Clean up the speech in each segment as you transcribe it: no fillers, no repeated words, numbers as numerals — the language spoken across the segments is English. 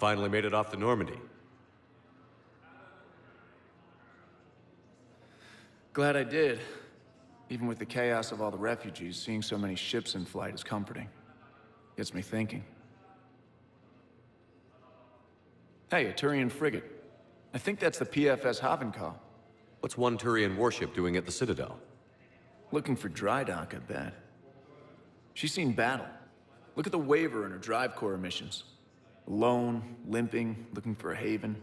finally made it off the Normandy. Glad I did. Even with the chaos of all the refugees, seeing so many ships in flight is comforting. Gets me thinking. Hey, a Turian frigate. I think that's the PFS Havenkal. What's one Turian warship doing at the Citadel? Looking for dry dock, I bet. She's seen battle. Look at the waiver in her drive core emissions. Alone, limping, looking for a haven.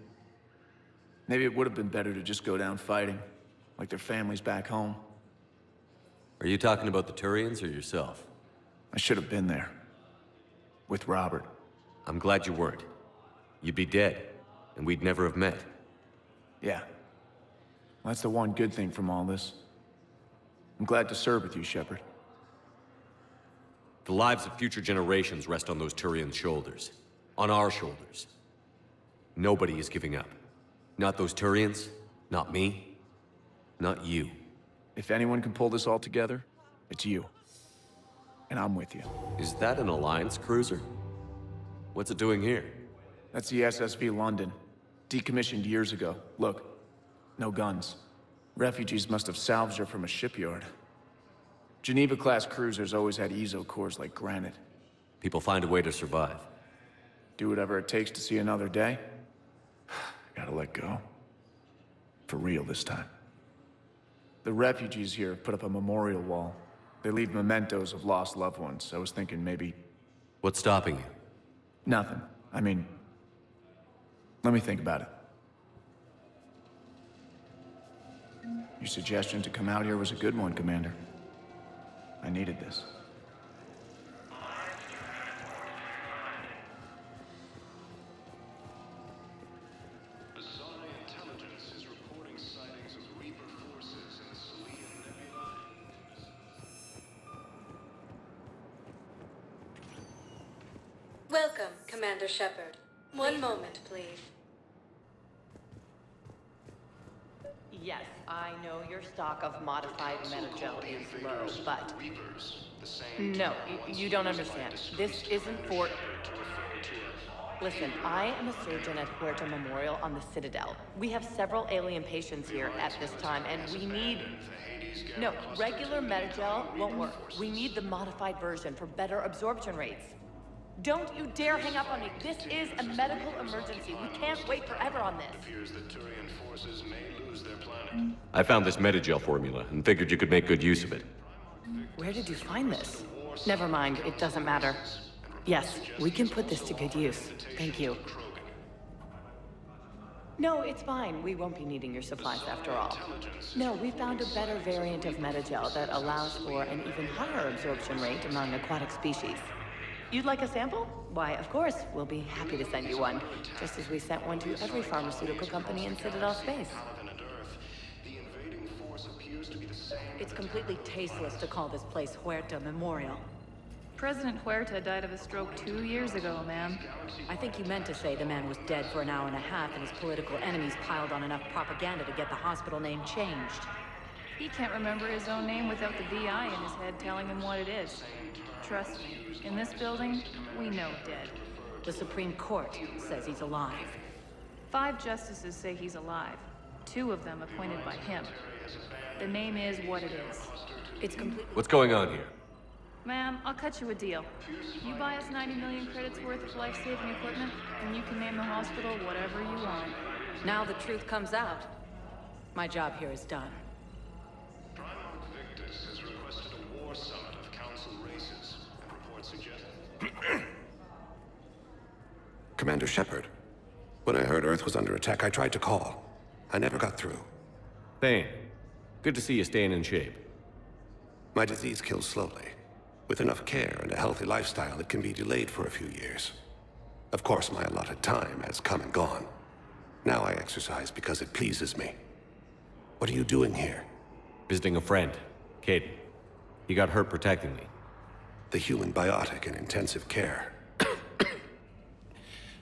Maybe it would have been better to just go down fighting, like their families back home. Are you talking about the Turians or yourself? I should have been there. With Robert. I'm glad you weren't. You'd be dead, and we'd never have met. Yeah. Well, that's the one good thing from all this. I'm glad to serve with you, Shepard. The lives of future generations rest on those Turian shoulders. On our shoulders. Nobody is giving up. Not those Turians, not me, not you. If anyone can pull this all together, it's you. And I'm with you. Is that an Alliance cruiser? What's it doing here? That's the SSV London. Decommissioned years ago. Look, no guns. Refugees must have salvaged her from a shipyard. Geneva-class cruisers always had eezo cores like granite. People find a way to survive. Do whatever it takes to see another day. Gotta let go. For real this time. The refugees here have put up a memorial wall. They leave mementos of lost loved ones. I was thinking maybe... What's stopping you? Nothing. I mean... Let me think about it. Your suggestion to come out here was a good one, Commander. I needed this. Welcome, Commander Shepard. One moment, please. Yes, I know your stock of modified Medi-Gel is low, but... No, you don't understand. This isn't for... Listen, I am a surgeon at Huerta Memorial on the Citadel. We have several alien patients here at this time, and we need... No, regular Medi-Gel won't work. We need the modified version for better absorption rates. Don't you dare hang up on me. This is a medical emergency. We can't wait forever on this. I found this Medi-Gel Formula and figured you could make good use of it. Where did you find this? Never mind, it doesn't matter. Yes, we can put this to good use. Thank you. No, it's fine. We won't be needing your supplies after all. No, we found a better variant of Medi-Gel that allows for an even higher absorption rate among aquatic species. You'd like a sample? Why, of course, we'll be happy to send you one, just as we sent one to every pharmaceutical company in Citadel space. It's completely tasteless to call this place Huerta Memorial. President Huerta died of a stroke 2 years ago, ma'am. I think you meant to say the man was dead for an hour and a half and his political enemies piled on enough propaganda to get the hospital name changed. He can't remember his own name without the VI in his head telling him what it is. Trust me, in this building, we know dead. The Supreme Court says he's alive. 5 justices say he's alive. 2 of them appointed by him. The name is what it is. It's complete. What's going on here? Ma'am, I'll cut you a deal. You buy us 90 million credits worth of life-saving equipment, and you can name the hospital whatever you want. Now the truth comes out. My job here is done. Commander Shepard. When I heard Earth was under attack, I tried to call. I never got through. Thane, good to see you staying in shape. My disease kills slowly. With enough care and a healthy lifestyle, it can be delayed for a few years. Of course, my allotted time has come and gone. Now I exercise because it pleases me. What are you doing here? Visiting a friend, Kaidan. He got hurt protecting me. The human biotic in intensive care.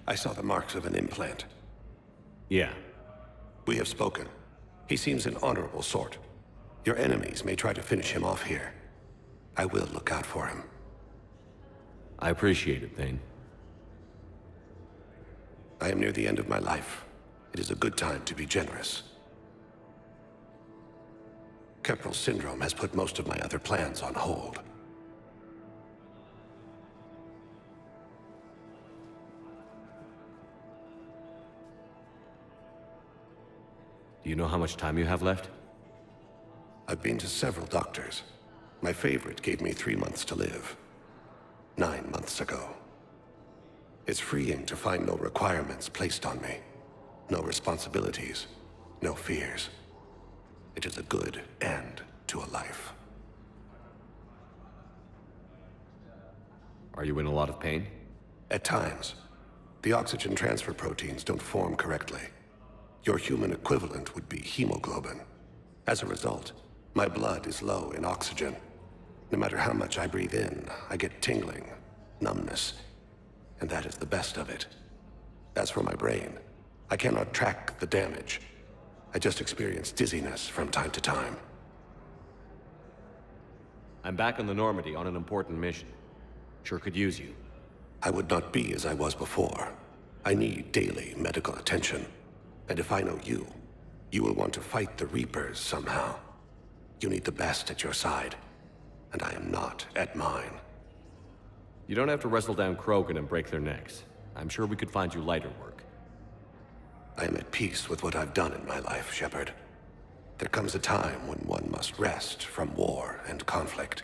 I saw the marks of an implant. Yeah. We have spoken. He seems an honorable sort. Your enemies may try to finish him off here. I will look out for him. I appreciate it, Thane. I am near the end of my life. It is a good time to be generous. Kepral syndrome has put most of my other plans on hold. Do you know how much time you have left? I've been to several doctors. My favorite gave me 3 months to live. 9 months ago. It's freeing to find no requirements placed on me. No responsibilities. No fears. It is a good end to a life. Are you in a lot of pain? At times. The oxygen transfer proteins don't form correctly. Your human equivalent would be hemoglobin. As a result, my blood is low in oxygen. No matter how much I breathe in, I get tingling, numbness, and that is the best of it. As for my brain, I cannot track the damage. I just experience dizziness from time to time. I'm back on the Normandy on an important mission. Sure could use you. I would not be as I was before. I need daily medical attention. And if I know you, you will want to fight the Reapers somehow. You need the best at your side, and I am not at mine. You don't have to wrestle down Krogan and break their necks. I'm sure we could find you lighter work. I am at peace with what I've done in my life, Shepard. There comes a time when one must rest from war and conflict.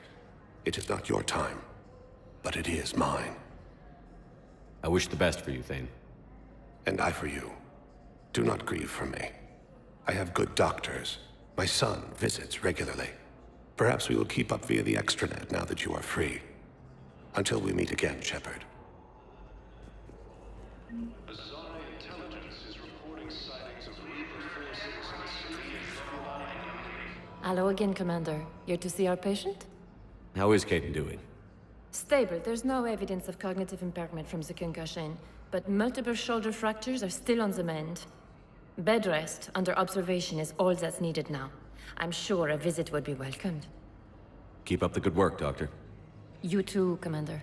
It is not your time, but it is mine. I wish the best for you, Thane. And I for you. Do not grieve for me. I have good doctors. My son visits regularly. Perhaps we will keep up via the extranet now that you are free. Until we meet again, Shepard. Hello again, Commander. Here to see our patient? How is Kaidan doing? Stable. There's no evidence of cognitive impairment from the concussion, but multiple shoulder fractures are still on the mend. Bed rest under observation is all that's needed now. I'm sure a visit would be welcomed. Keep up the good work, Doctor. You too, Commander.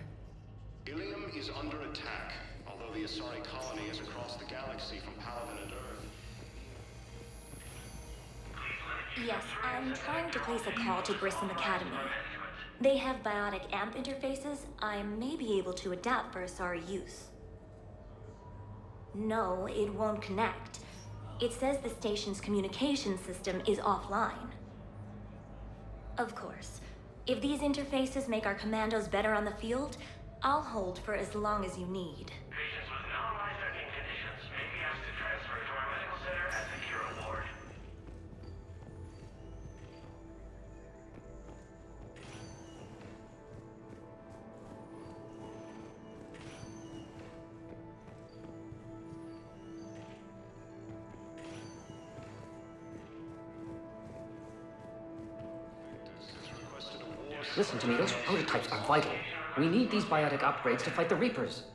Ilium is under attack, although the Asari colony is across the galaxy from Paladin and Earth. Yes, I'm trying to place a call to Grissom Academy. They have biotic amp interfaces I may be able to adapt for Asari use. No, it won't connect. It says the station's communication system is offline. Of course, if these interfaces make our commandos better on the field, I'll hold for as long as you need. Patients with known life-threatening conditions may be asked to transfer to our medical center at the Hero Ward. Listen to me, those prototypes are vital. We need these biotic upgrades to fight the Reapers.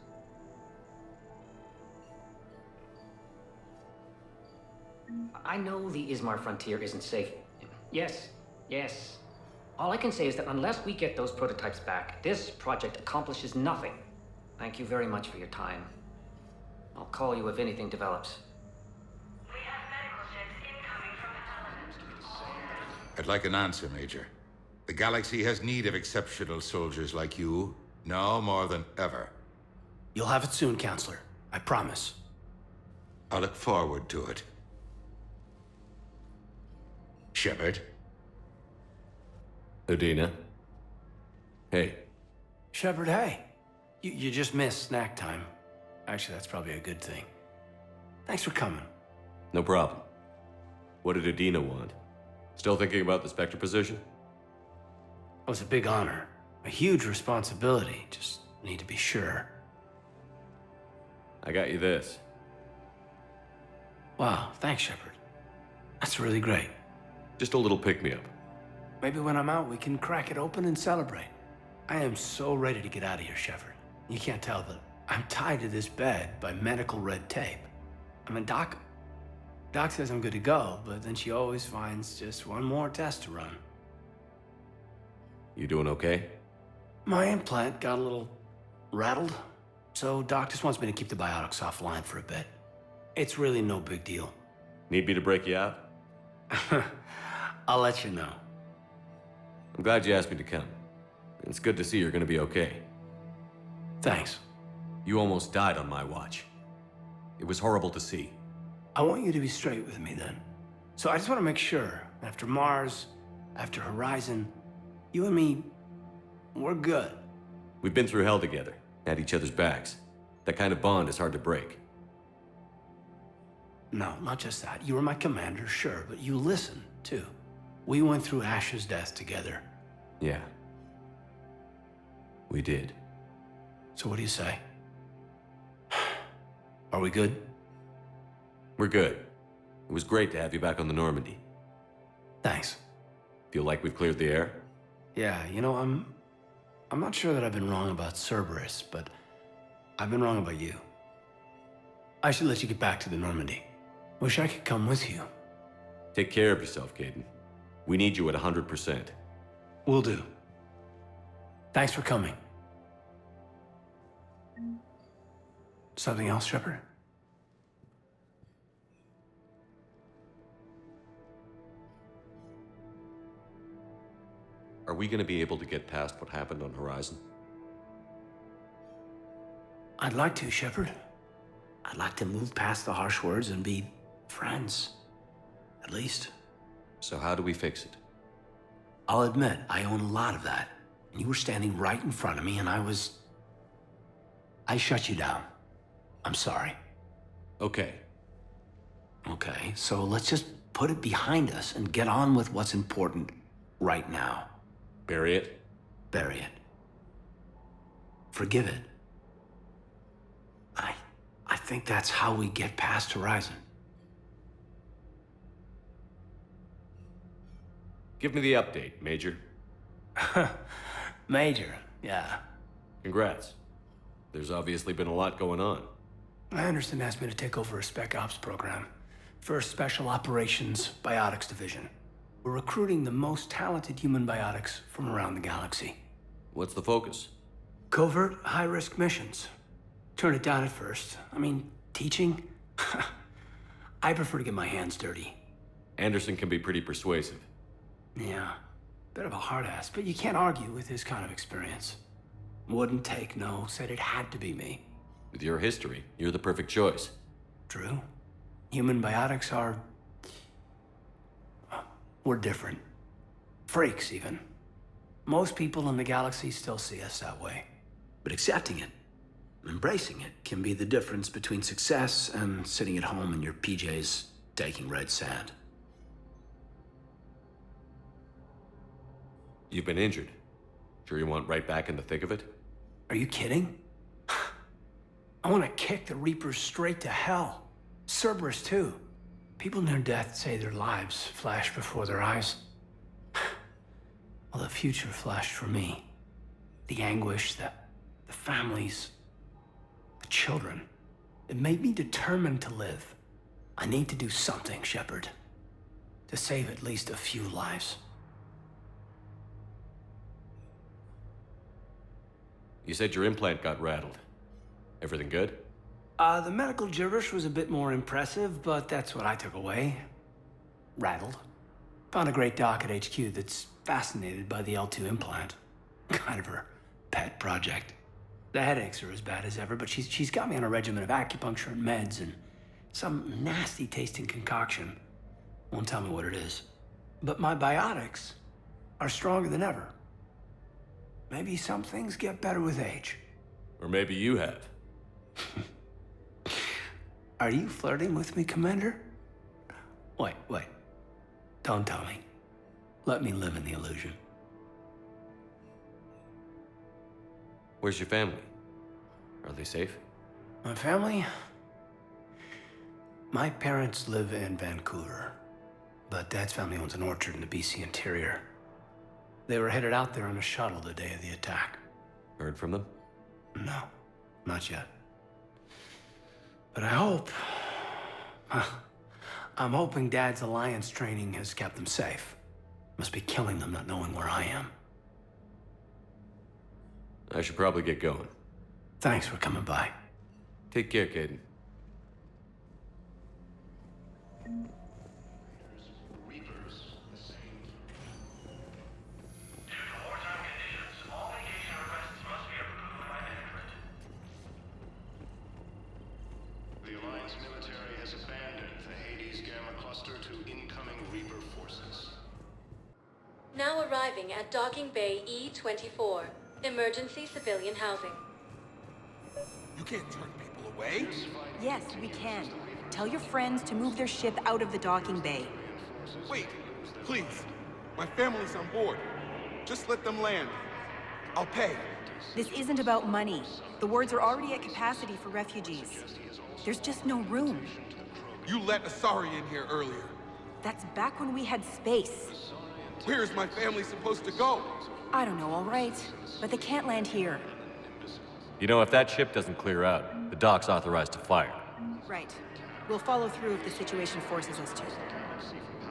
I know the Ismar frontier isn't safe. Yes. All I can say is that unless we get those prototypes back, this project accomplishes nothing. Thank you very much for your time. I'll call you if anything develops. We have medical ships incoming from the Paladin. I'd like an answer, Major. The galaxy has need of exceptional soldiers like you, now more than ever. You'll have it soon, Counselor. I promise. I look forward to it. Shepard? Udina? Hey. Shepard, hey. You just missed snack time. Actually, that's probably a good thing. Thanks for coming. No problem. What did Udina want? Still thinking about the Spectre position? It was a big honor. A huge responsibility. Just need to be sure. I got you this. Wow, thanks, Shepard. That's really great. Just a little pick-me-up. Maybe when I'm out, we can crack it open and celebrate. I am so ready to get out of here, Shepard. You can't tell that I'm tied to this bed by medical red tape. I mean, Doc says I'm good to go, but then she always finds just one more test to run. You doing okay? My implant got a little rattled. So Doc just wants me to keep the biotics offline for a bit. It's really no big deal. Need me to break you out? I'll let you know. I'm glad you asked me to come. It's good to see you're gonna be okay. Thanks. You almost died on my watch. It was horrible to see. I want you to be straight with me then. So I just want to make sure, after Mars, after Horizon, you and me, we're good. We've been through hell together, had each other's backs. That kind of bond is hard to break. No, not just that. You were my commander, sure, but you listened, too. We went through Ash's death together. Yeah. We did. So what do you say? Are we good? We're good. It was great to have you back on the Normandy. Thanks. Feel like we've cleared the air? Yeah, you know, I'm not sure that I've been wrong about Cerberus, but I've been wrong about you. I should let you get back to the Normandy. Wish I could come with you. Take care of yourself, Kaidan. We need you at 100%. Will do. Thanks for coming. Something else, Shepard? Are we gonna be able to get past what happened on Horizon? I'd like to, Shepard. I'd like to move past the harsh words and be friends. At least. So how do we fix it? I'll admit, I own a lot of that. You were standing right in front of me and I shut you down. I'm sorry. Okay. Okay, so let's just put it behind us and get on with what's important right now. Bury it? Bury it. Forgive it. I think that's how we get past Horizon. Give me the update, Major. Major, yeah. Congrats. There's obviously been a lot going on. Anderson asked me to take over a Spec Ops program for Special Operations Biotics Division. We're recruiting the most talented human biotics from around the galaxy. What's the focus? Covert, high-risk missions. Turn it down at first. I mean, teaching? I prefer to get my hands dirty. Anderson can be pretty persuasive. Yeah, bit of a hard ass, but you can't argue with his kind of experience. Wouldn't take no, said it had to be me. With your history, you're the perfect choice. True. Human biotics are... we're different. Freaks, even. Most people in the galaxy still see us that way. But accepting it, embracing it, can be the difference between success and sitting at home in your PJs taking red sand. You've been injured. Sure you want right back in the thick of it? Are you kidding? I want to kick the Reapers straight to hell. Cerberus, too. People near death say their lives flash before their eyes. Well, the future flashed for me. The anguish, the families, the children. It made me determined to live. I need to do something, Shepard. To save at least a few lives. You said your implant got rattled. Everything good? The medical gibberish was a bit more impressive, but that's what I took away. Rattled. Found a great doc at HQ that's fascinated by the L2 implant. Kind of her pet project. The headaches are as bad as ever, but she's got me on a regimen of acupuncture and meds and some nasty tasting concoction. Won't tell me what it is. But my biotics are stronger than ever. Maybe some things get better with age. Or maybe you have. Are you flirting with me, Commander? Wait. Don't tell me. Let me live in the illusion. Where's your family? Are they safe? My family? My parents live in Vancouver, but Dad's family owns an orchard in the BC interior. They were headed out there on a shuttle the day of the attack. Heard from them? No, not yet. But I hope... I'm hoping Dad's Alliance training has kept them safe. Must be killing them not knowing where I am. I should probably get going. Thanks for coming by. Take care, Kaidan. The Alliance military has abandoned the Hades Gamma cluster to incoming Reaper forces. Now arriving at Docking Bay E-24. Emergency civilian housing. You can't turn people away. Yes, we can. Tell your friends to move their ship out of the docking bay. Wait, please. My family's on board. Just let them land. I'll pay. This isn't about money. The wards are already at capacity for refugees. There's just no room. You let Asari in here earlier. That's back when we had space. Where's my family supposed to go? I don't know, all right. But they can't land here. You know, if that ship doesn't clear out, the dock's authorized to fire. Right. We'll follow through if the situation forces us to.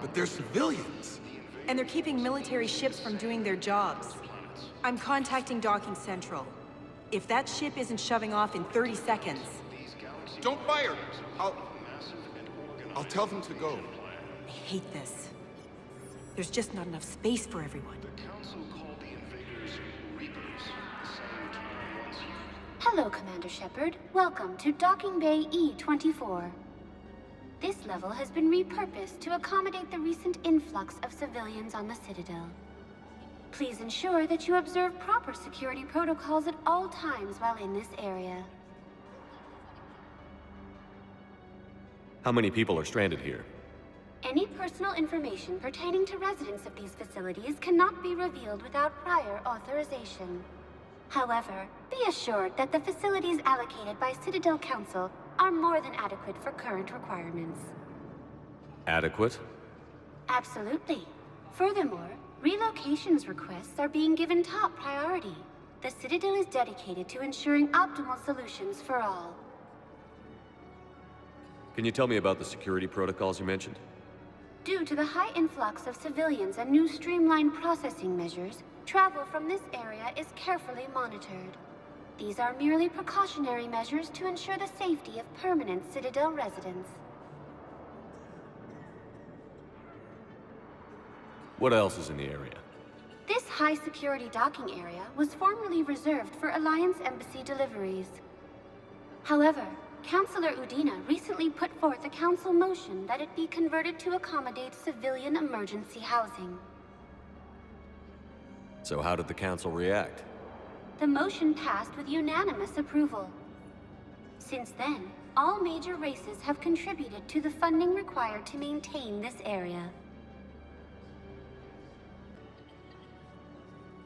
But they're civilians. And they're keeping military ships from doing their jobs. I'm contacting Docking Central. If that ship isn't shoving off in 30 seconds... Don't fire! I'll tell them to go. I hate this. There's just not enough space for everyone. Hello, Commander Shepard. Welcome to Docking Bay E-24. This level has been repurposed to accommodate the recent influx of civilians on the Citadel. Please ensure that you observe proper security protocols at all times while in this area. How many people are stranded here? Any personal information pertaining to residents of these facilities cannot be revealed without prior authorization. However, be assured that the facilities allocated by Citadel Council are more than adequate for current requirements. Adequate? Absolutely. Furthermore, relocations requests are being given top priority. The Citadel is dedicated to ensuring optimal solutions for all. Can you tell me about the security protocols you mentioned? Due to the high influx of civilians and new streamlined processing measures, travel from this area is carefully monitored. These are merely precautionary measures to ensure the safety of permanent Citadel residents. What else is in the area? This high-security docking area was formerly reserved for Alliance Embassy deliveries. However, Councilor Udina recently put forth a council motion that it be converted to accommodate civilian emergency housing. So how did the council react? The motion passed with unanimous approval. Since then, all major races have contributed to the funding required to maintain this area.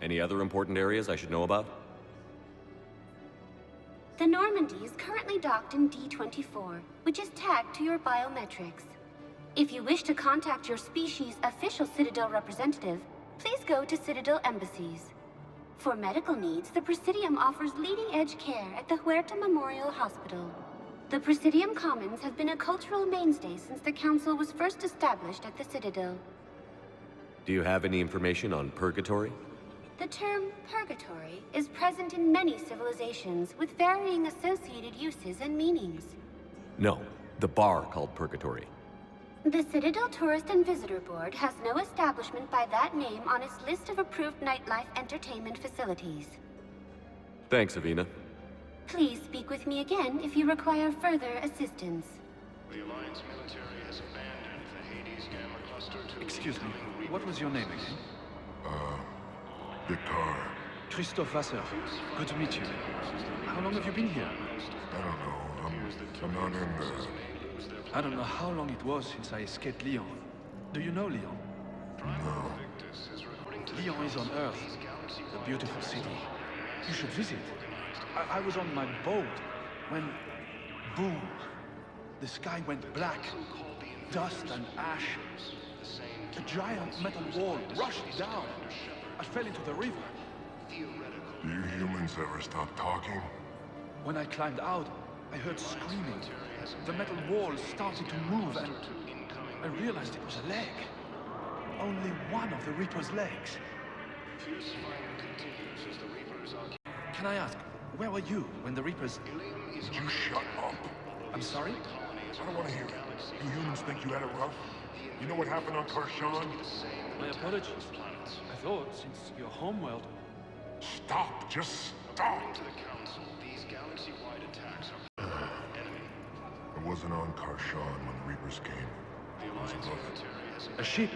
Any other important areas I should know about? The Normandy is currently docked in D-24, which is tagged to your biometrics. If you wish to contact your species' official Citadel representative, please go to Citadel embassies. For medical needs, the Presidium offers leading-edge care at the Huerta Memorial Hospital. The Presidium Commons have been a cultural mainstay since the Council was first established at the Citadel. Do you have any information on Purgatory? The term Purgatory is present in many civilizations with varying associated uses and meanings. No, the bar called Purgatory. The Citadel Tourist and Visitor Board has no establishment by that name on its list of approved nightlife entertainment facilities. Thanks, Avina. Please speak with me again if you require further assistance. The Alliance military has abandoned the Hades Gamma cluster to... Excuse me, what was your name again? Victor. Christophe Vasseur. Good to meet you. How long have you been here? I don't know. I'm not in there. I don't know how long it was since I escaped Lyon. Do you know Lyon? No. Lyon is on Earth. A beautiful city. You should visit. I was on my boat when... boom! The sky went black. Dust and ash. A giant metal wall rushed down. I fell into the river. Do you humans ever stop talking? When I climbed out, I heard screaming. The metal wall started to move and I realized it was a leg. Only one of the Reaper's legs. Can I ask, Where were you when the Reapers... Would you shut up? I'm sorry? I don't want to hear it. You humans think you had it rough? You know what happened on Karshan? My apologies. I thought, since your homeworld... Stop! Just stop! To the Council, these galaxy-wide attacks are enemy. I wasn't on Karshan when the Reapers came. I was above it. A ship?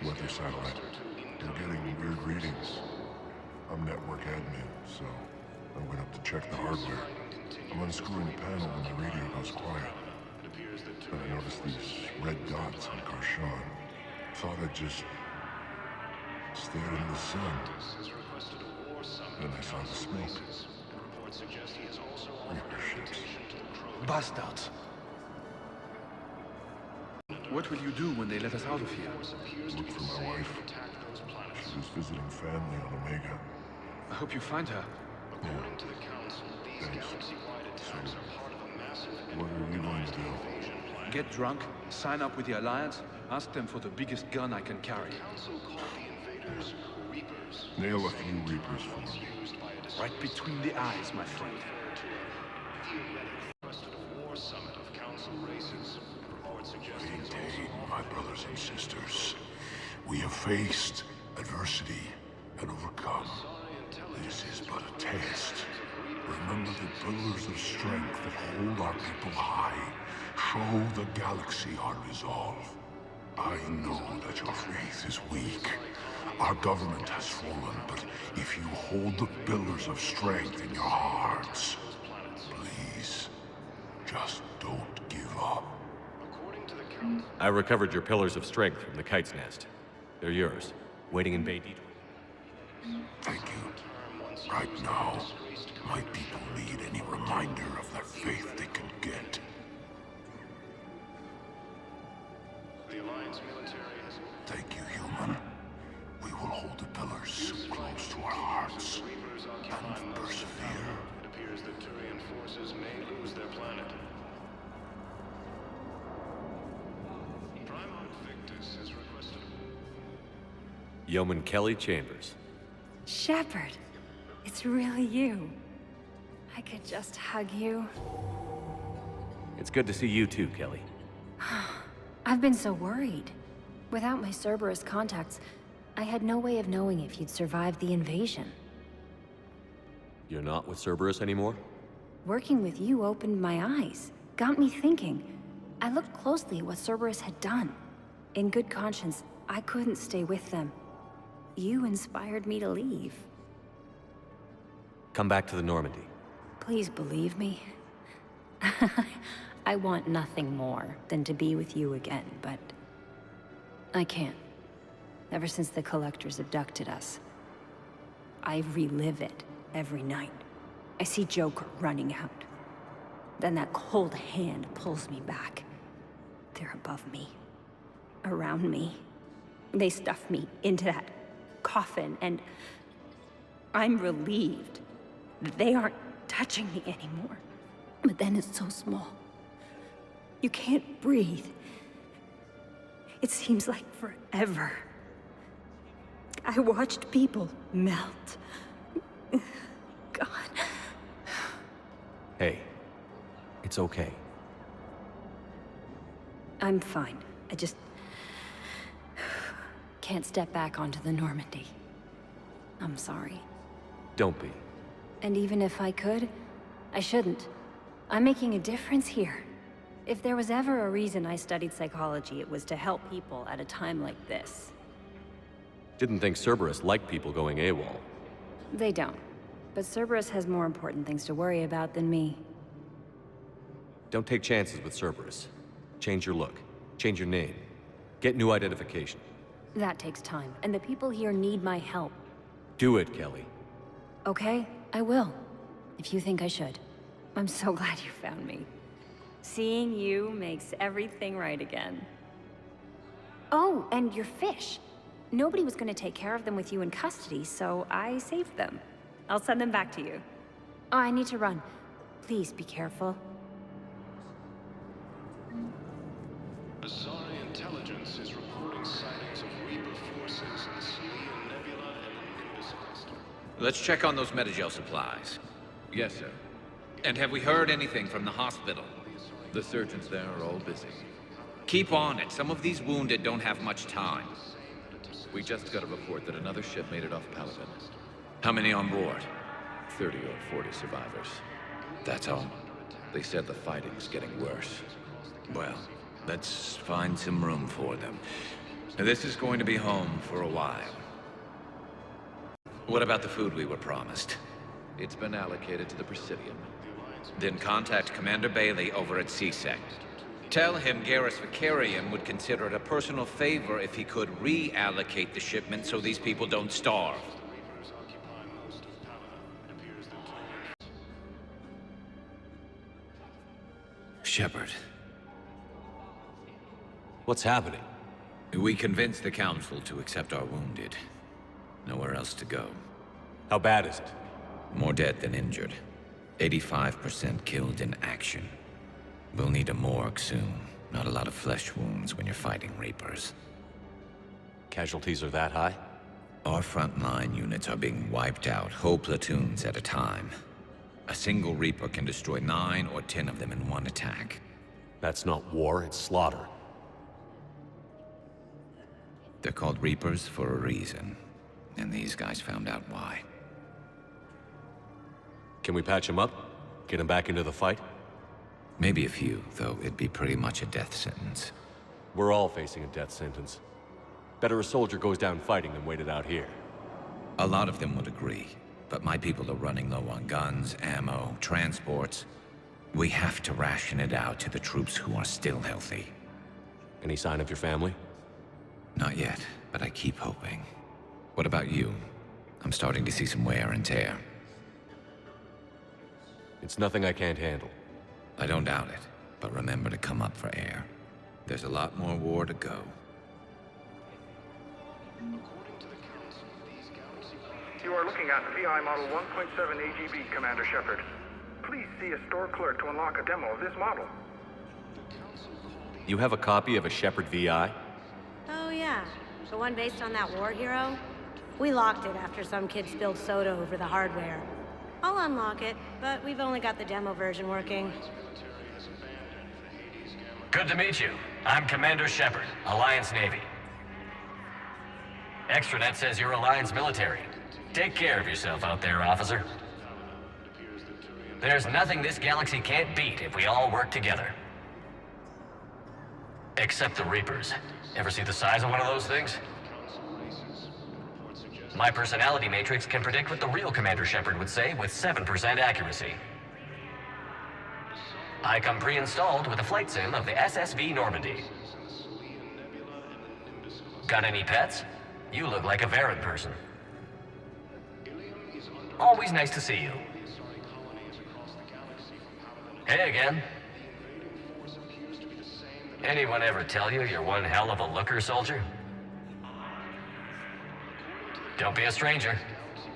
Weather satellite. They're getting weird readings. I'm network admin, so I went up to check the hardware. I'm unscrewing the panel when the radio goes quiet. And I noticed these red dots on Karshan. Thought I'd just stare into the sun. Then I saw the smoke. Reaper ships. Bastards. What will you do when they let us out of here? Look for my wife. She was visiting family on Omega. I hope you find her. According to the Council, these galaxy-wide attacks are part of a massive What are you going to do? Get drunk, sign up with the Alliance, ask them for the biggest gun I can carry. Nail a few Reapers for me. Right between the eyes, my friend. Maintain, my brothers and sisters. We have faced adversity and overcome. This is but a test. Remember the pillars of strength that hold our people high. Show the galaxy our resolve. I know that your faith is weak. Our government has fallen, but if you hold the pillars of strength in your hearts, please, just don't give up. I recovered your pillars of strength from the kite's nest. They're yours, waiting in Bay D. Thank you. Right now, my people need any reminder of their faith they can get. The Alliance military has... Thank you, human. We will hold the pillars so close to our hearts and persevere. It appears that Turian forces may lose their planet. Primarch Victus has requested... Yeoman Kelly Chambers. Shepard, it's really you. I could just hug you. It's good to see you too, Kelly. I've been so worried. Without my Cerberus contacts, I had no way of knowing if you'd survived the invasion. You're not with Cerberus anymore? Working with you opened my eyes, got me thinking. I looked closely at what Cerberus had done. In good conscience, I couldn't stay with them. You inspired me to leave. Come back to the Normandy. Please believe me. I want nothing more than to be with you again, but I can't. Ever since the Collectors abducted us, I relive it every night. I see Joker running out. Then that cold hand pulls me back. They're above me, around me. They stuff me into that coffin, and I'm relieved that they aren't touching me anymore. But then it's so small. You can't breathe. It seems like forever. I watched people melt. God. Hey, it's okay. I'm fine. I just can't step back onto the Normandy. I'm sorry. Don't be. And even if I could, I shouldn't. I'm making a difference here. If there was ever a reason I studied psychology, it was to help people at a time like this. Didn't think Cerberus liked people going AWOL. They don't. But Cerberus has more important things to worry about than me. Don't take chances with Cerberus. Change your look. Change your name. Get new identification. That takes time, and the people here need my help. Do it, Kelly. Okay, I will. If you think I should. I'm so glad you found me. Seeing you makes everything right again. Oh, and your fish. Nobody was going to take care of them with you in custody, so I saved them. I'll send them back to you. Oh, I need to run. Please be careful. Asari intelligence is reporting sightings of Reaper forces in the Salarian Nebula and in Nimbus Cluster. Let's check on those Medi-Gel supplies. Yes, sir. And have we heard anything from the hospital? The surgeons there are all busy. Keep on it. Some of these wounded don't have much time. We just got a report that another ship made it off Paladin. How many on board? 30 or 40 survivors. That's all. They said the fighting's getting worse. Well, let's find some room for them. This is going to be home for a while. What about the food we were promised? It's been allocated to the Presidium. Then contact Commander Bailey over at CSEC. Tell him Garrus Vicarian would consider it a personal favor if he could reallocate the shipment so these people don't starve. Shepard. What's happening? We convinced the Council to accept our wounded. Nowhere else to go. How bad is it? More dead than injured. 85% killed in action. We'll need a morgue soon. Not a lot of flesh wounds when you're fighting Reapers. Casualties are that high? Our frontline units are being wiped out, whole platoons at a time. A single Reaper can destroy 9 or 10 of them in one attack. That's not war, it's slaughter. They're called Reapers for a reason. And these guys found out why. Can we patch him up? Get him back into the fight? Maybe a few, though it'd be pretty much a death sentence. We're all facing a death sentence. Better a soldier goes down fighting than waited out here. A lot of them would agree, but my people are running low on guns, ammo, transports. We have to ration it out to the troops who are still healthy. Any sign of your family? Not yet, but I keep hoping. What about you? I'm starting to see some wear and tear. It's nothing I can't handle. I don't doubt it, but remember to come up for air. There's a lot more war to go. You are looking at VI Model 1.7 AGB, Commander Shepard. Please see a store clerk to unlock a demo of this model. You have a copy of a Shepard VI? Oh yeah, the one based on that war hero? We locked it after some kid spilled soda over the hardware. I'll unlock it, but we've only got the demo version working. Good to meet you. I'm Commander Shepard, Alliance Navy. Extranet says you're Alliance military. Take care of yourself out there, officer. There's nothing this galaxy can't beat if we all work together. Except the Reapers. Ever see the size of one of those things? My personality matrix can predict what the real Commander Shepard would say with 7% accuracy. I come pre-installed with a flight sim of the SSV Normandy. Got any pets? You look like a Varan person. Always nice to see you. Hey again. Anyone ever tell you you're one hell of a looker, soldier? Don't be a stranger.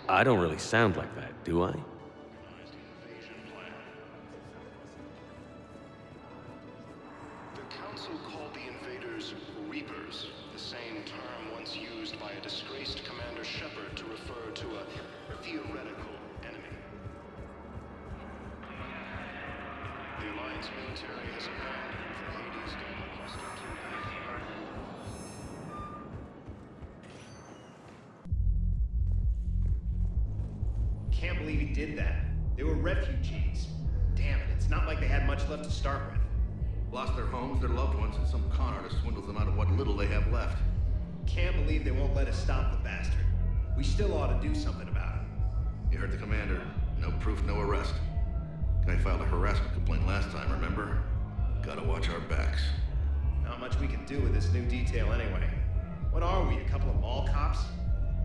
I don't really sound like that, do I? The Council called the invaders Reapers, the same term once used by a disgraced Commander Shepard to refer to a theoretical enemy. The Alliance military has abandoned the Hades Galactic. Can't believe he did that. They were refugees. Damn it, it's not like they had much left to start with. Lost their homes, their loved ones, and some con artist swindles them out of what little they have left. Can't believe they won't let us stop the bastard. We still ought to do something about it. You heard the commander. No proof, no arrest. Guy filed a harassment complaint last time, remember? Gotta watch our backs. Not much we can do with this new detail anyway. What are we, a couple of mall cops?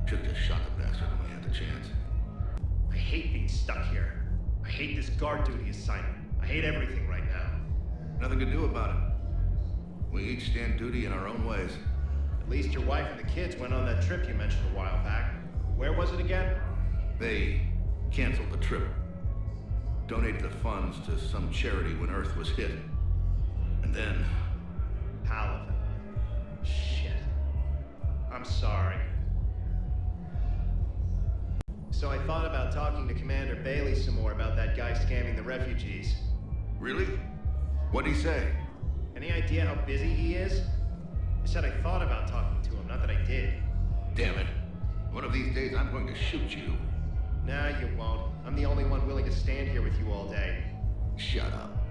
Should've just shot the bastard when we had the chance. I hate being stuck here. I hate this guard duty assignment. I hate everything right now. Nothing to do about it. We each stand duty in our own ways. At least your wife and the kids went on that trip you mentioned a while back. Where was it again? They canceled the trip. Donated the funds to some charity when Earth was hit. And then... Paladin. Shit. I'm sorry. So I thought about talking to Commander Bailey some more about that guy scamming the refugees. Really? What'd he say? Any idea how busy he is? I said I thought about talking to him, not that I did. Damn it. One of these days I'm going to shoot you. Nah, you won't. I'm the only one willing to stand here with you all day. Shut up.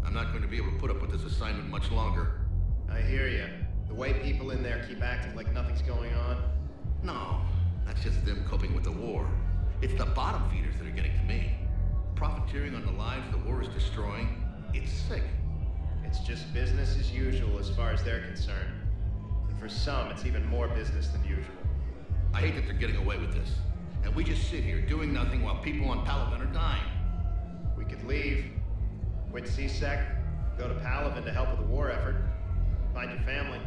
I'm not going to be able to put up with this assignment much longer. I hear you. The way people in there keep acting like nothing's going on. No, that's just them coping with the war. It's the bottom feeders that are getting to me. Profiteering on the lives the war is destroying. It's sick. It's just business as usual as far as they're concerned. And for some, it's even more business than usual. I hate that they're getting away with this. And we just sit here doing nothing while people on Palaven are dying. We could leave. Quit C-Sec. Go to Palaven to help with the war effort. Find your family.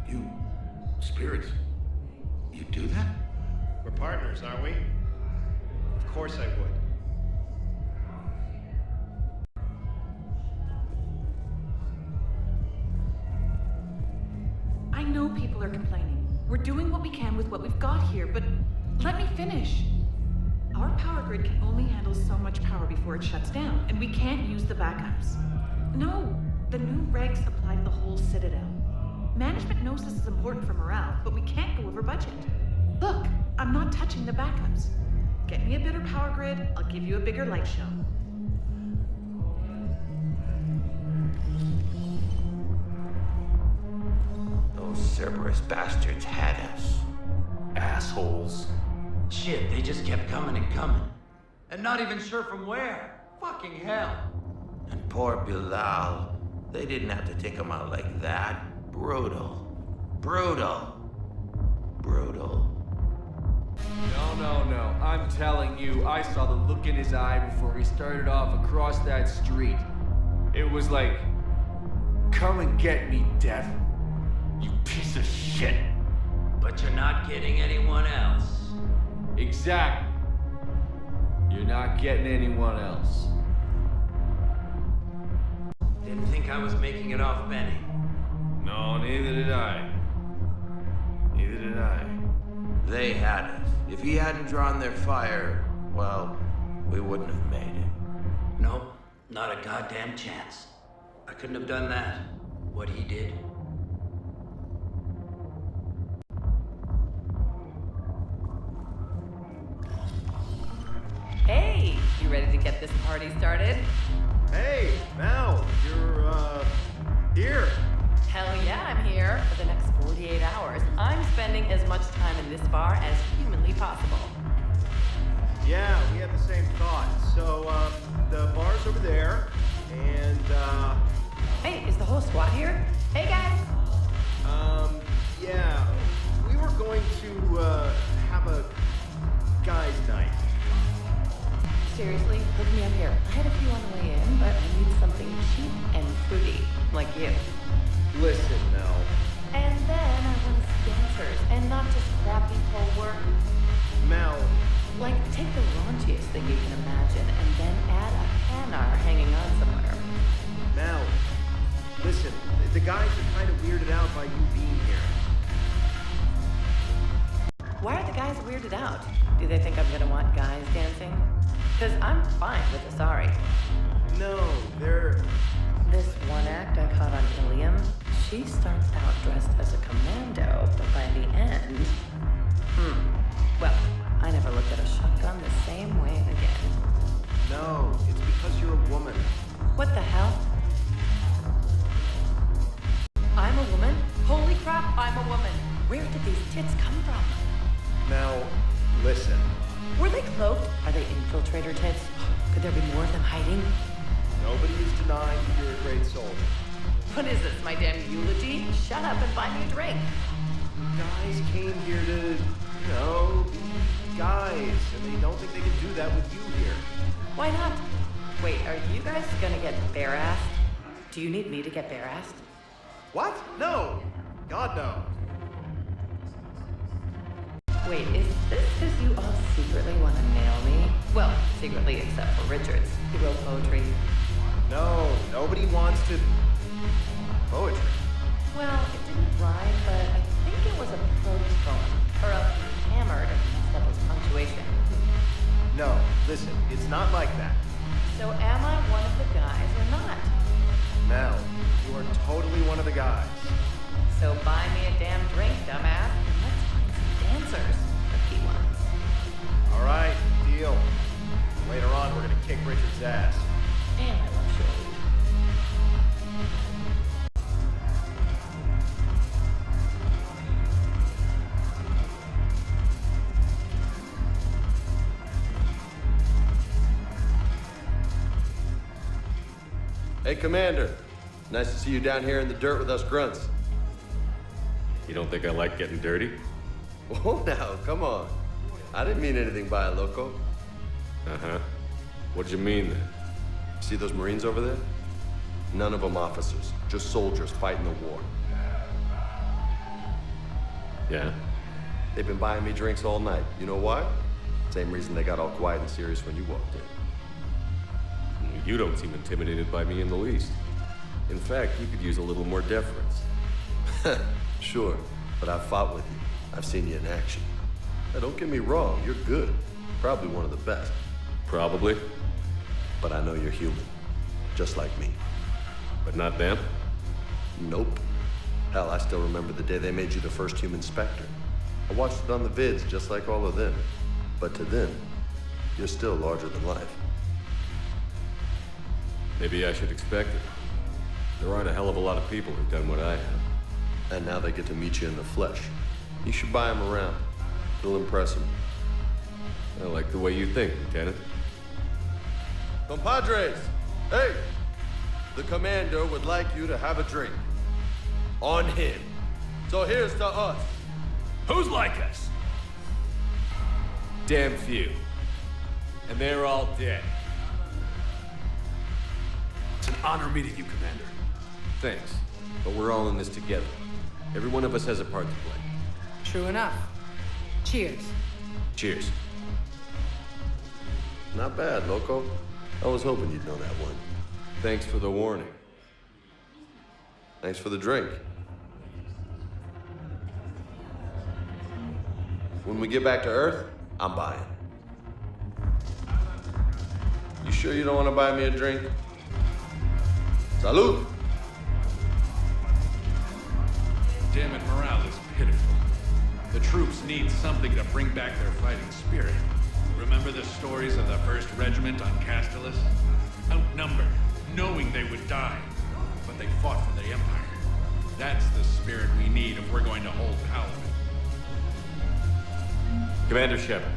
You... spirits? You do that? We're partners, aren't we? Of course I would. I know people are complaining. We're doing what we can with what we've got here, but let me finish. Our power grid can only handle so much power before it shuts down, and we can't use the backups. No, the new regs apply to the whole Citadel. Management knows this is important for morale, but we can't go over budget. Look, I'm not touching the backups. Get me a better power grid, I'll give you a bigger light show. Those Cerberus bastards had us. Assholes. Shit, they just kept coming and coming. And not even sure from where. Fucking hell. And poor Bilal. They didn't have to take him out like that. Brutal. Brutal. Brutal. No. I'm telling you, I saw the look in his eye before he started off across that street. It was like, come and get me, Death. You piece of shit. But you're not getting anyone else. Exactly. You're not getting anyone else. Didn't think I was making it off Benny. No, neither did I. Neither did I. They had us. If he hadn't drawn their fire, well, we wouldn't have made it. Nope, not a goddamn chance. I couldn't have done that. What he did. Hey, you ready to get this party started? Hey, Mal, you're, here. Hell yeah, I'm here. For the next 48 hours, I'm spending as much time in this bar as humanly possible. Yeah, we had the same thought. So, the bar's over there, and, Hey, is the whole squad here? Hey, guys! yeah, we were going to, have a guys' night. Seriously, hook me up here. I had a few on the way in, but I need something cheap and fruity, like you. Listen, Mel. And then I want sponsors, and not just crappy pole work. Mel. Like, take the raunchiest thing you can imagine, and then add a Hanar hanging on somewhere. Mel, listen, the guys are kind of weirded out by you being here. Why are the guys weirded out? Do they think I'm gonna want guys dancing? Because I'm fine with Asari. No, they're... This one act I caught on Ilium, she starts out dressed as a commando, but by the end... Well, I never looked at a shotgun the same way again. No, it's because you're a woman. What the hell? I'm a woman? Holy crap, I'm a woman! Where did these tits come from? Now, listen. Were they cloaked? Are they infiltrator tits? Could there be more of them hiding? Nobody is denying you're a great soldier. What is this, my damn eulogy? Shut up and buy me a drink. Guys came here to, you know, be guys, and they don't think they can do that with you here. Why not? Wait, are you guys gonna get bare-assed? Do you need me to get bare-assed? What? No! God, no. Wait, is this because you all secretly want to nail me? Well, secretly except for Richards. He wrote poetry. No, nobody wants to... Poetry. Well, it didn't rhyme, but I think it was a prose poem. Or else he hammered It's not like that. So am I one of the guys or not? Mel, you are totally one of the guys. So buy me a damn drink, dumbass, and let's find some dancers. Lucky ones. All right, deal. Later on, we're gonna kick Richard's ass. Damn, I love Shirley. Hey, Commander. Nice to see you down here in the dirt with us grunts. You don't think I like getting dirty? Oh, now, come on. I didn't mean anything by it, loco. Uh-huh. What'd you mean, then? See those Marines over there? None of them officers, just soldiers fighting the war. Yeah? They've been buying me drinks all night. You know why? Same reason they got all quiet and serious when you walked in. You don't seem intimidated by me in the least. In fact, you could use a little more deference. Sure, but I've fought with you. I've seen you in action. Now, don't get me wrong, you're good. Probably one of the best. Probably. But I know you're human. Just like me. But not them? Nope. Hell, I still remember the day they made you the first human Spectre. I watched it on the vids, just like all of them. But to them, you're still larger than life. Maybe I should expect it. There aren't a hell of a lot of people who've done what I have. And now they get to meet you in the flesh. You should buy them around. It'll impress them. I like the way you think, Lieutenant. Compadres! Hey! The commander would like you to have a drink. On him. So here's to us. Who's like us? Damn few. And they're all dead. It's an honor meeting you, Commander. Thanks. But we're all in this together. Every one of us has a part to play. True enough. Cheers. Cheers. Not bad, loco. I was hoping you'd know that one. Thanks for the warning. Thanks for the drink. When we get back to Earth, I'm buying. You sure you don't want to buy me a drink? Salud! Damn it, morale is pitiful. The troops need something to bring back their fighting spirit. Remember the stories of the 1st Regiment on Castellus? Outnumbered, knowing they would die, but they fought for the Empire. That's the spirit we need if we're going to hold power. Commander Shepard,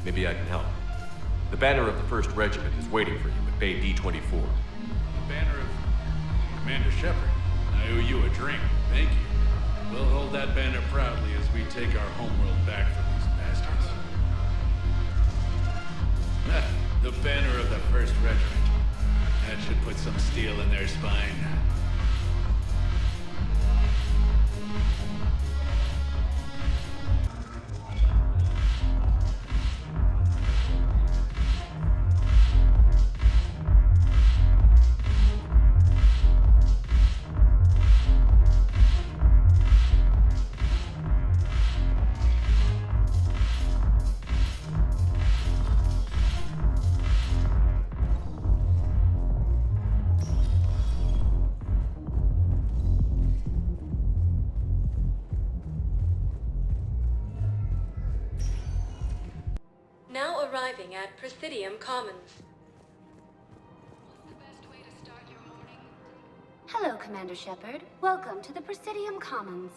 maybe I can help. The banner of the 1st Regiment is waiting for you at Bay D-24. The banner of Commander Shepard. I owe you a drink. Thank you. We'll hold that banner proudly as we take our homeworld back from these bastards. The banner of the 1st Regiment. That should put some steel in their spine. Arriving at Presidium Commons. Hello, Commander Shepard. Welcome to the Presidium Commons.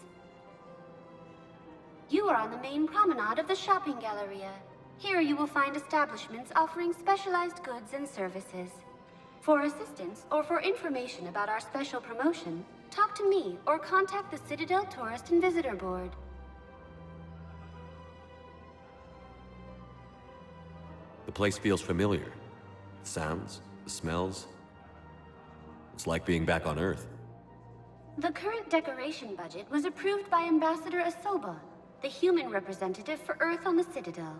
You are on the main promenade of the shopping galleria. Here you will find establishments offering specialized goods and services. For assistance or for information about our special promotion, talk to me or contact the Citadel Tourist and Visitor Board. The place feels familiar. The sounds, the smells. It's like being back on Earth. The current decoration budget was approved by Ambassador Asoba, the human representative for Earth on the Citadel.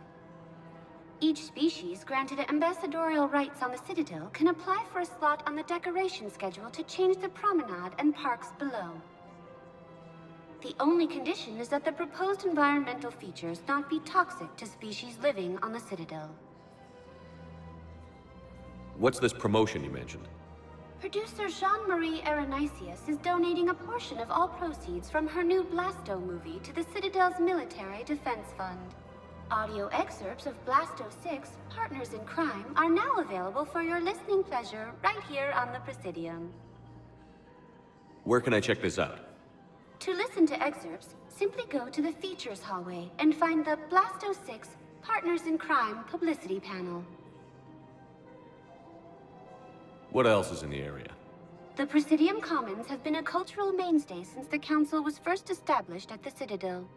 Each species granted ambassadorial rights on the Citadel can apply for a slot on the decoration schedule to change the promenade and parks below. The only condition is that the proposed environmental features not be toxic to species living on the Citadel. What's this promotion you mentioned? Producer Jean-Marie Aronisius is donating a portion of all proceeds from her new Blasto movie to the Citadel's Military Defense Fund. Audio excerpts of Blasto 6, Partners in Crime, are now available for your listening pleasure right here on the Presidium. Where can I check this out? To listen to excerpts, simply go to the Features hallway and find the Blasto 6, Partners in Crime publicity panel. What else is in the area? The Presidium Commons have been a cultural mainstay since the Council was first established at the Citadel.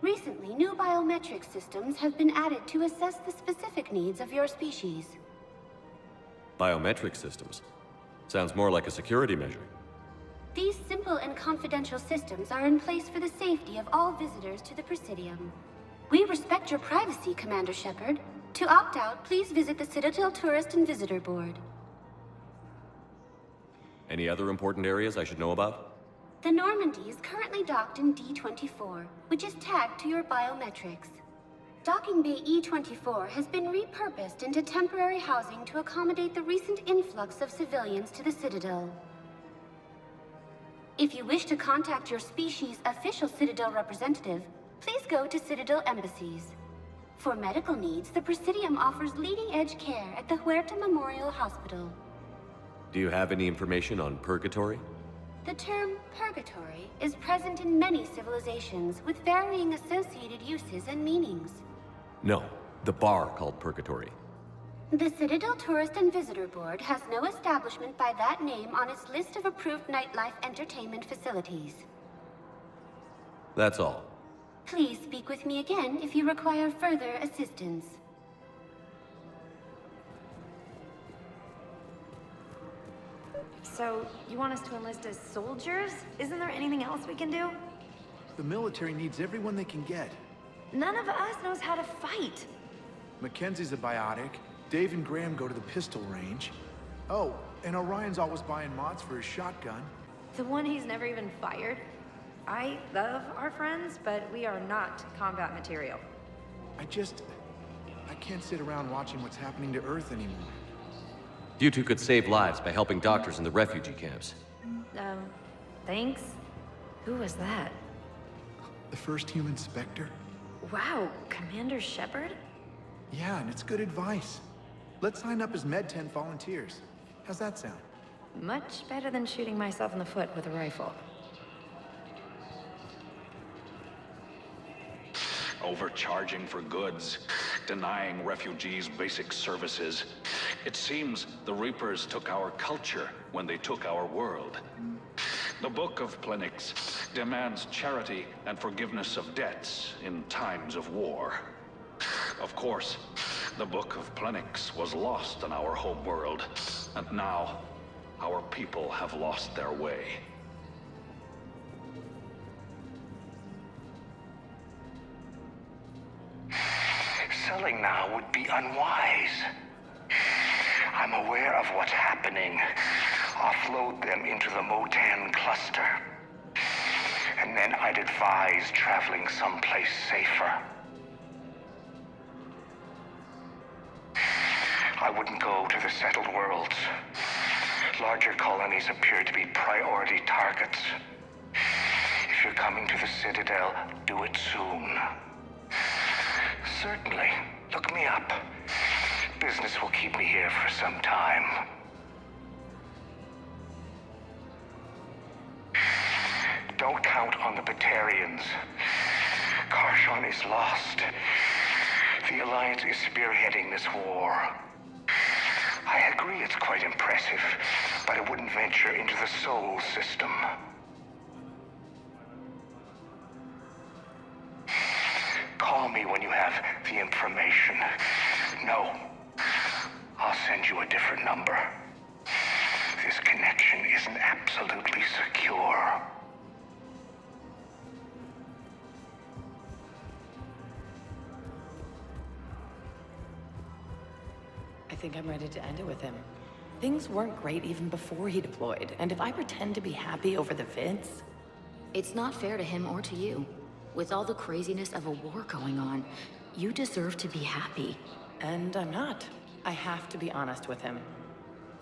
Recently, new biometric systems have been added to assess the specific needs of your species. Biometric systems? Sounds more like a security measure. These simple and confidential systems are in place for the safety of all visitors to the Presidium. We respect your privacy, Commander Shepard. To opt out, please visit the Citadel Tourist and Visitor Board. Any other important areas I should know about? The Normandy is currently docked in D-24, which is tagged to your biometrics. Docking Bay E-24 has been repurposed into temporary housing to accommodate the recent influx of civilians to the Citadel. If you wish to contact your species' official Citadel representative, please go to Citadel embassies. For medical needs, the Presidium offers leading-edge care at the Huerta Memorial Hospital. Do you have any information on Purgatory? The term Purgatory is present in many civilizations with varying associated uses and meanings. No, the bar called Purgatory. The Citadel Tourist and Visitor Board has no establishment by that name on its list of approved nightlife entertainment facilities. That's all. Please speak with me again if you require further assistance. So, you want us to enlist as soldiers? Isn't there anything else we can do? The military needs everyone they can get. None of us knows how to fight. Mackenzie's a biotic. Dave and Graham go to the pistol range. Oh, and Orion's always buying mods for his shotgun. The one he's never even fired? I love our friends, but we are not combat material. I can't sit around watching what's happening to Earth anymore. You two could save lives by helping doctors in the refugee camps. Thanks? Who was that? The first human Spectre? Wow, Commander Shepard? Yeah, and it's good advice. Let's sign up as Med-10 volunteers. How's that sound? Much better than shooting myself in the foot with a rifle. Overcharging for goods, denying refugees basic services. It seems the Reapers took our culture when they took our world. The Book of Plenix demands charity and forgiveness of debts in times of war. Of course, the Book of Plenix was lost in our home world, and now our people have lost their way. Selling now would be unwise. I'm aware of what's happening. Offload them into the Motan cluster. And then I'd advise traveling someplace safer. I wouldn't go to the settled worlds. Larger colonies appear to be priority targets. If you're coming to the Citadel, do it soon. Certainly. Look me up. Business will keep me here for some time. Don't count on the Batarians. Karshon is lost. The Alliance is spearheading this war. I agree it's quite impressive, but I wouldn't venture into the Sol system. Call me when you have the information. No, I'll send you a different number. This connection isn't absolutely secure. I think I'm ready to end it with him. Things weren't great even before he deployed, and if I pretend to be happy over the vids... It's not fair to him or to you. With all the craziness of a war going on, you deserve to be happy. And I'm not. I have to be honest with him.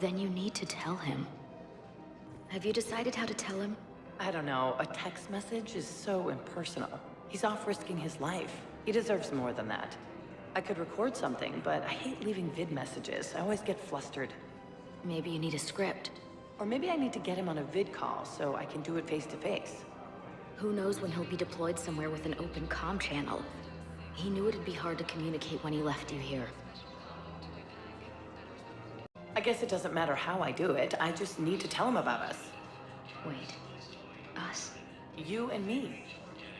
Then you need to tell him. Have you decided how to tell him? I don't know. A text message is so impersonal. He's off risking his life. He deserves more than that. I could record something, but I hate leaving vid messages. I always get flustered. Maybe you need a script. Or maybe I need to get him on a vid call so I can do it face to face. Who knows when he'll be deployed somewhere with an open comm channel. He knew it'd be hard to communicate when he left you here. I guess it doesn't matter how I do it. I just need to tell him about us. Wait. Us? You and me.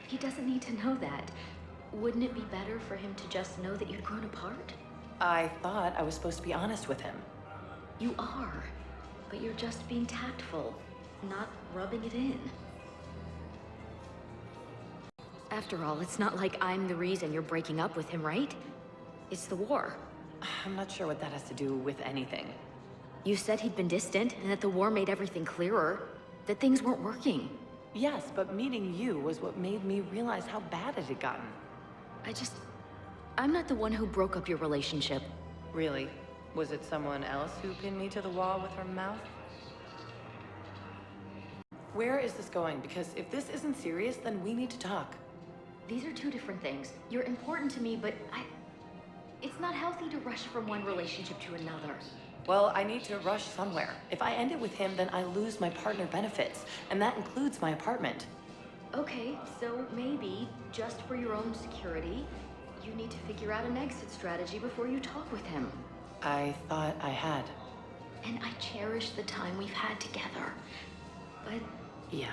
He doesn't need to know that. Wouldn't it be better for him to just know that you'd grown apart? I thought I was supposed to be honest with him. You are. But you're just being tactful, not rubbing it in. After all, it's not like I'm the reason you're breaking up with him, right? It's the war. I'm not sure what that has to do with anything. You said he'd been distant, and that the war made everything clearer. That things weren't working. Yes, but meeting you was what made me realize how bad it had gotten. I'm not the one who broke up your relationship. Really? Was it someone else who pinned me to the wall with her mouth? Where is this going? Because if this isn't serious, then we need to talk. These are two different things. You're important to me, but it's not healthy to rush from one relationship to another. Well, I need to rush somewhere. If I end it with him, then I lose my partner benefits, and that includes my apartment. Okay, so maybe, just for your own security, you need to figure out an exit strategy before you talk with him. I thought I had. And I cherish the time we've had together. But... yeah.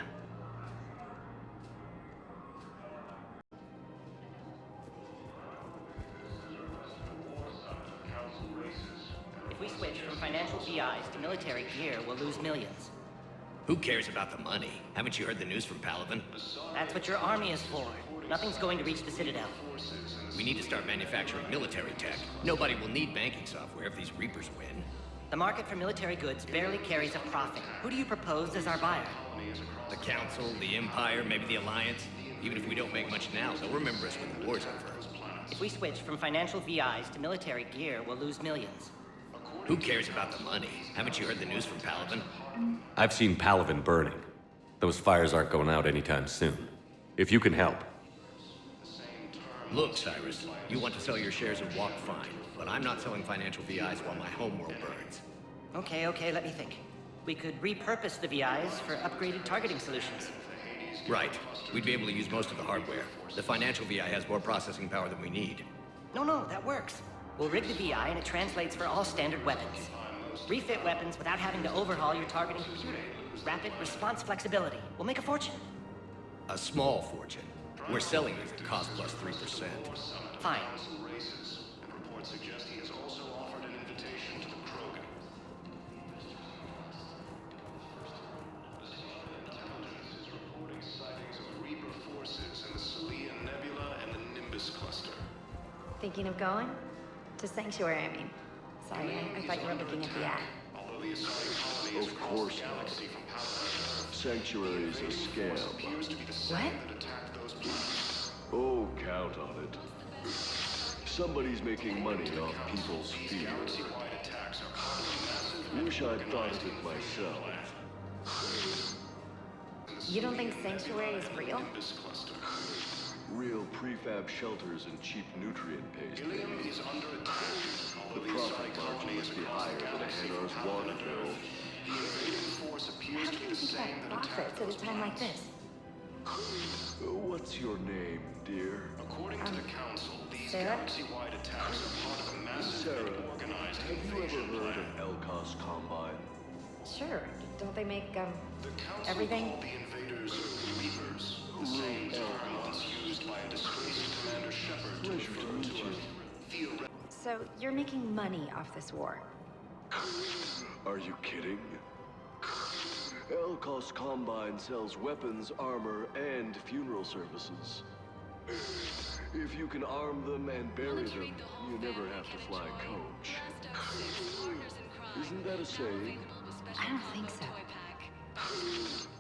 If we switch from financial VIs to military gear, we'll lose millions. Who cares about the money? Haven't you heard the news from Palaven? That's what your army is for. Nothing's going to reach the Citadel. We need to start manufacturing military tech. Nobody will need banking software if these Reapers win. The market for military goods barely carries a profit. Who do you propose as our buyer? The Council, the Empire, maybe the Alliance. Even if we don't make much now, they'll remember us when the war's over. If we switch from financial VIs to military gear, we'll lose millions. Who cares about the money? Haven't you heard the news from Palaven? I've seen Palaven burning. Those fires aren't going out anytime soon. If you can help. Look, Cyrus, you want to sell your shares of Walk, fine. But I'm not selling financial VIs while my homeworld burns. Okay, let me think. We could repurpose the VIs for upgraded targeting solutions. Right. We'd be able to use most of the hardware. The financial VI has more processing power than we need. No, that works. We'll rig the VI and it translates for all standard weapons. Refit weapons without having to overhaul your targeting computer. Rapid response flexibility. We'll make a fortune. A small fortune. We're selling these at cost plus 3%. Fine. Thinking of going? To Sanctuary, I mean. Sorry, I thought you were looking at the ad. Of course not. Sanctuary's a scam. What? Oh, count on it. Somebody's making money off people's fear. Wish I'd thought of it myself. You don't think Sanctuary is real? Real prefab shelters and cheap nutrient paste. The profit margin must be higher than a Hanar's water bill. How can you expect profits at a time like this? What's your name, dear? According to the Council, these Sarah? galaxy-wide attacks are part of a massive Sarah, organized have you ever invasion heard plan. of Elkoss Combine? Sure. Don't they make, The Council everything? called the invaders Reapers, the same term once used by a disgraced Commander Shepard to refer to a theoretical... So, you're making money off this war? Are you kidding? Elkoss Combine sells weapons, armor, and funeral services. If you can arm them and bury them, you never have to fly coach. Isn't that a saying? I don't think so.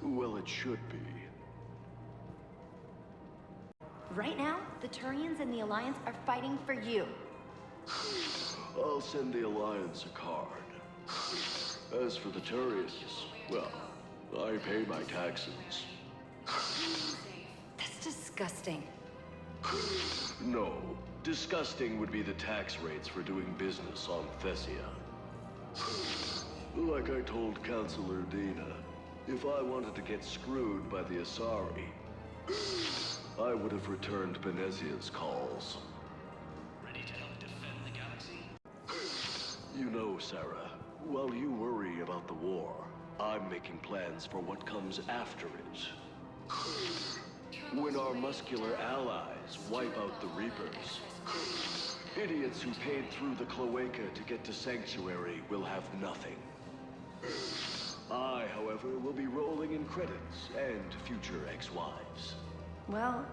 Well, it should be. Right now, the Turians and the Alliance are fighting for you. I'll send the Alliance a card. As for the Turians, well, I pay my taxes. That's disgusting. No, disgusting would be the tax rates for doing business on Thessia. Like I told Counselor Dina, if I wanted to get screwed by the Asari, I would have returned Benesia's calls. Ready to help defend the galaxy? You know, Sarah, while you worry about the war, I'm making plans for what comes after it. When our muscular allies wipe out the Reapers, idiots who paid through the cloaca to get to Sanctuary will have nothing. I, however, will be rolling in credits and future ex-wives. Well,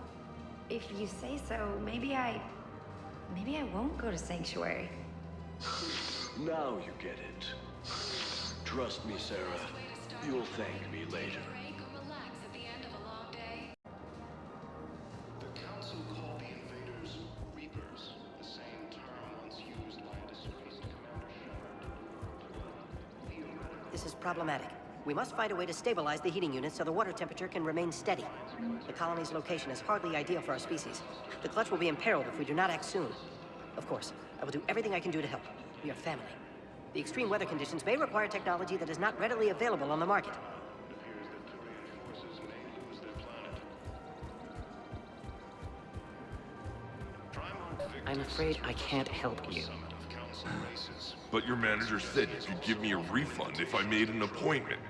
if you say so, maybe I won't go to Sanctuary. Now you get it. Trust me, Sarah. You'll thank me later. The Council called the invaders Reapers, the same term once used by a disgraced Commander Shepard. This is problematic. We must find a way to stabilize the heating units so the water temperature can remain steady. The colony's location is hardly ideal for our species. The clutch will be imperiled if we do not act soon. Of course, I will do everything I can do to help. We are family. The extreme weather conditions may require technology that is not readily available on the market. I'm afraid I can't help you. But your manager said you could give me a refund if I made an appointment.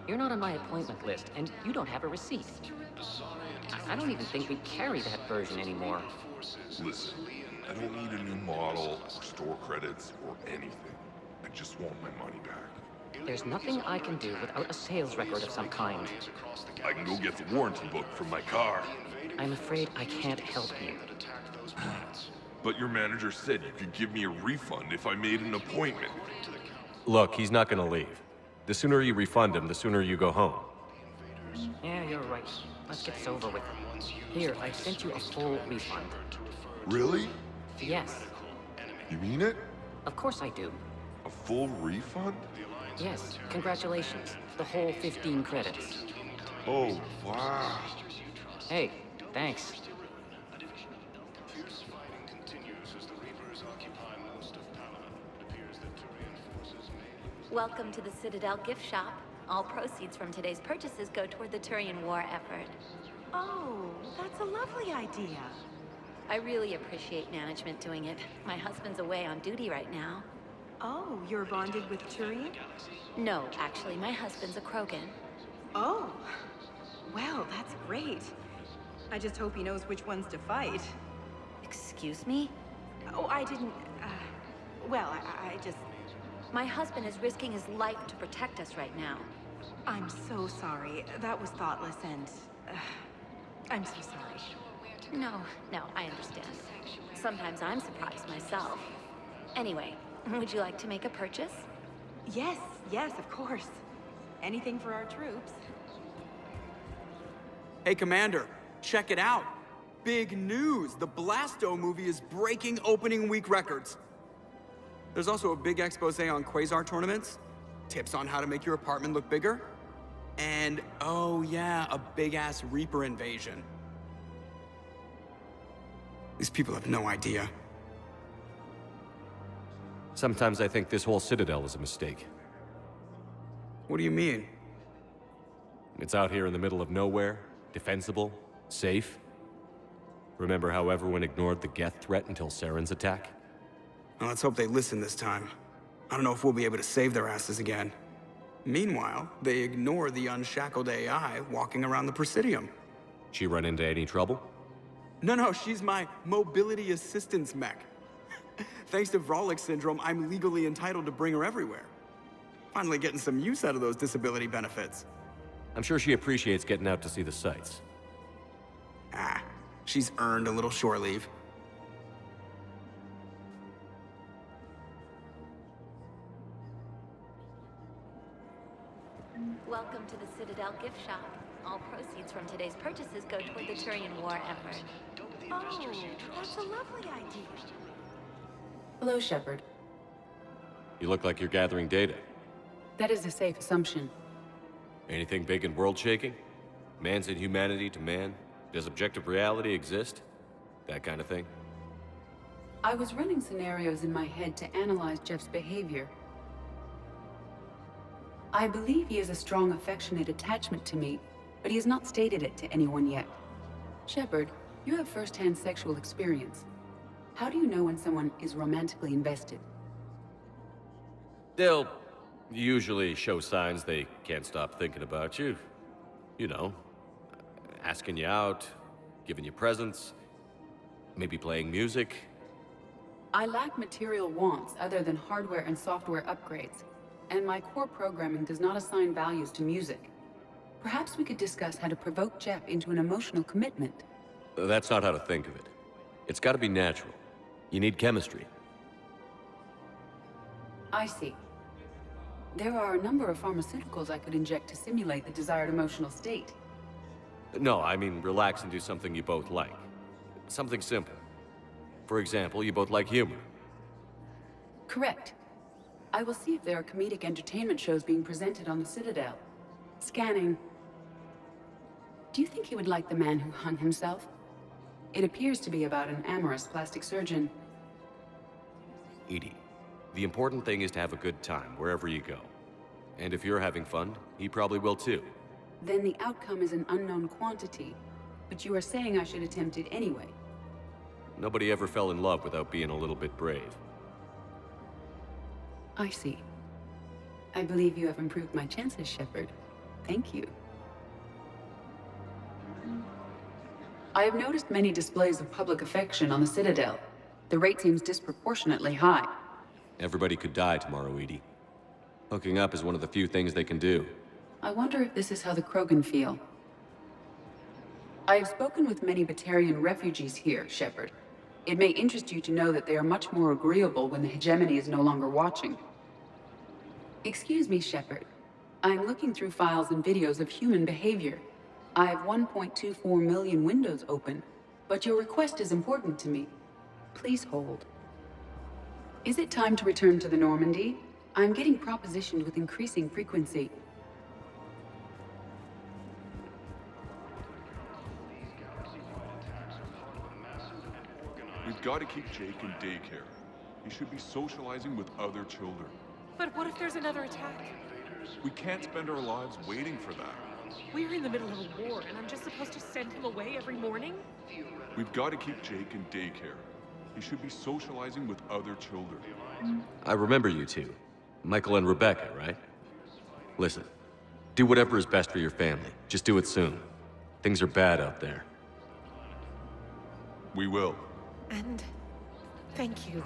You're not on my appointment list, and you don't have a receipt. I don't even think we carry that version anymore. Listen, I don't need a new model, or store credits, or anything. I just want my money back. There's nothing I can do without a sales record of some kind. I can go get the warranty book from my car. I'm afraid I can't help you. But your manager said you could give me a refund if I made an appointment. Look, he's not gonna leave. The sooner you refund him, the sooner you go home. Yeah, you're right. Let's get this over with. Here, I sent you a full refund. Really? Yes. You mean it? Of course I do. A full refund? Yes, congratulations. The whole 15 credits. Oh, wow. Hey, thanks. Welcome to the Citadel gift shop. All proceeds from today's purchases go toward the Turian war effort. Oh, that's a lovely idea. I really appreciate management doing it. My husband's away on duty right now. Oh, you're bonded with Turian? No, actually, my husband's a Krogan. Oh, well, that's great. I just hope he knows which ones to fight. Excuse me? Oh, I didn't, well, I just... My husband is risking his life to protect us right now. I'm so sorry. That was thoughtless and... I'm so sorry. No, I understand. Sometimes I'm surprised myself. Anyway, would you like to make a purchase? Yes, of course. Anything for our troops. Hey, Commander, check it out. Big news! The Blasto movie is breaking opening week records. There's also a big expose on Quasar tournaments, tips on how to make your apartment look bigger, and, oh yeah, a big-ass Reaper invasion. These people have no idea. Sometimes I think this whole Citadel is a mistake. What do you mean? It's out here in the middle of nowhere, defensible, safe. Remember how everyone ignored the Geth threat until Saren's attack? Well, let's hope they listen this time. I don't know if we'll be able to save their asses again. Meanwhile, they ignore the unshackled AI walking around the Presidium. She run into any trouble? No, she's my mobility assistance mech. Thanks to Vrolic syndrome, I'm legally entitled to bring her everywhere. Finally getting some use out of those disability benefits. I'm sure she appreciates getting out to see the sights. She's earned a little shore leave. Welcome to the Citadel gift shop. All proceeds from today's purchases go toward the Turian war effort. Oh, that's a lovely idea. Hello, Shepard. You look like you're gathering data. That is a safe assumption. Anything big and world-shaking? Man's inhumanity to man? Does objective reality exist? That kind of thing? I was running scenarios in my head to analyze Jeff's behavior. I believe he has a strong affectionate attachment to me, but he has not stated it to anyone yet. Shepard, you have first-hand sexual experience. How do you know when someone is romantically invested? They'll usually show signs they can't stop thinking about you. You know, asking you out, giving you presents, maybe playing music. I lack material wants other than hardware and software upgrades, and my core programming does not assign values to music. Perhaps we could discuss how to provoke Jeff into an emotional commitment. That's not how to think of it. It's gotta be natural. You need chemistry. I see. There are a number of pharmaceuticals I could inject to simulate the desired emotional state. No, I mean relax and do something you both like. Something simple. For example, you both like humor. Correct. I will see if there are comedic entertainment shows being presented on the Citadel. Scanning. Do you think he would like The Man Who Hung Himself? It appears to be about an amorous plastic surgeon. Edie, the important thing is to have a good time wherever you go. And if you're having fun, he probably will too. Then the outcome is an unknown quantity, but you are saying I should attempt it anyway. Nobody ever fell in love without being a little bit brave. I see. I believe you have improved my chances, Shepard. Thank you. I have noticed many displays of public affection on the Citadel. The rate seems disproportionately high. Everybody could die tomorrow, Edie. Hooking up is one of the few things they can do. I wonder if this is how the Krogan feel. I have spoken with many Batarian refugees here, Shepard. It may interest you to know that they are much more agreeable when the hegemony is no longer watching. Excuse me, Shepard. I am looking through files and videos of human behavior. I have 1.24 million windows open, but your request is important to me. Please hold. Is it time to return to the Normandy? I'm getting propositioned with increasing frequency. We've got to keep Jake in daycare. He should be socializing with other children. But what if there's another attack? We can't spend our lives waiting for that. We're in the middle of a war, and I'm just supposed to send him away every morning? We've got to keep Jake in daycare. He should be socializing with other children. I remember you two. Michael and Rebekah, right? Listen, do whatever is best for your family. Just do it soon. Things are bad out there. We will. And thank you.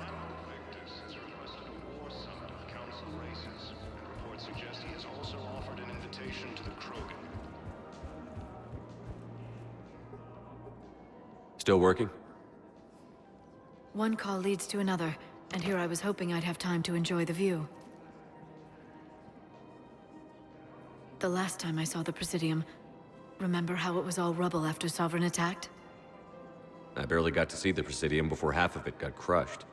Still working? One call leads to another, and here I was hoping I'd have time to enjoy the view. The last time I saw the Presidium, remember how it was all rubble after Sovereign attacked? I barely got to see the Presidium before half of it got crushed.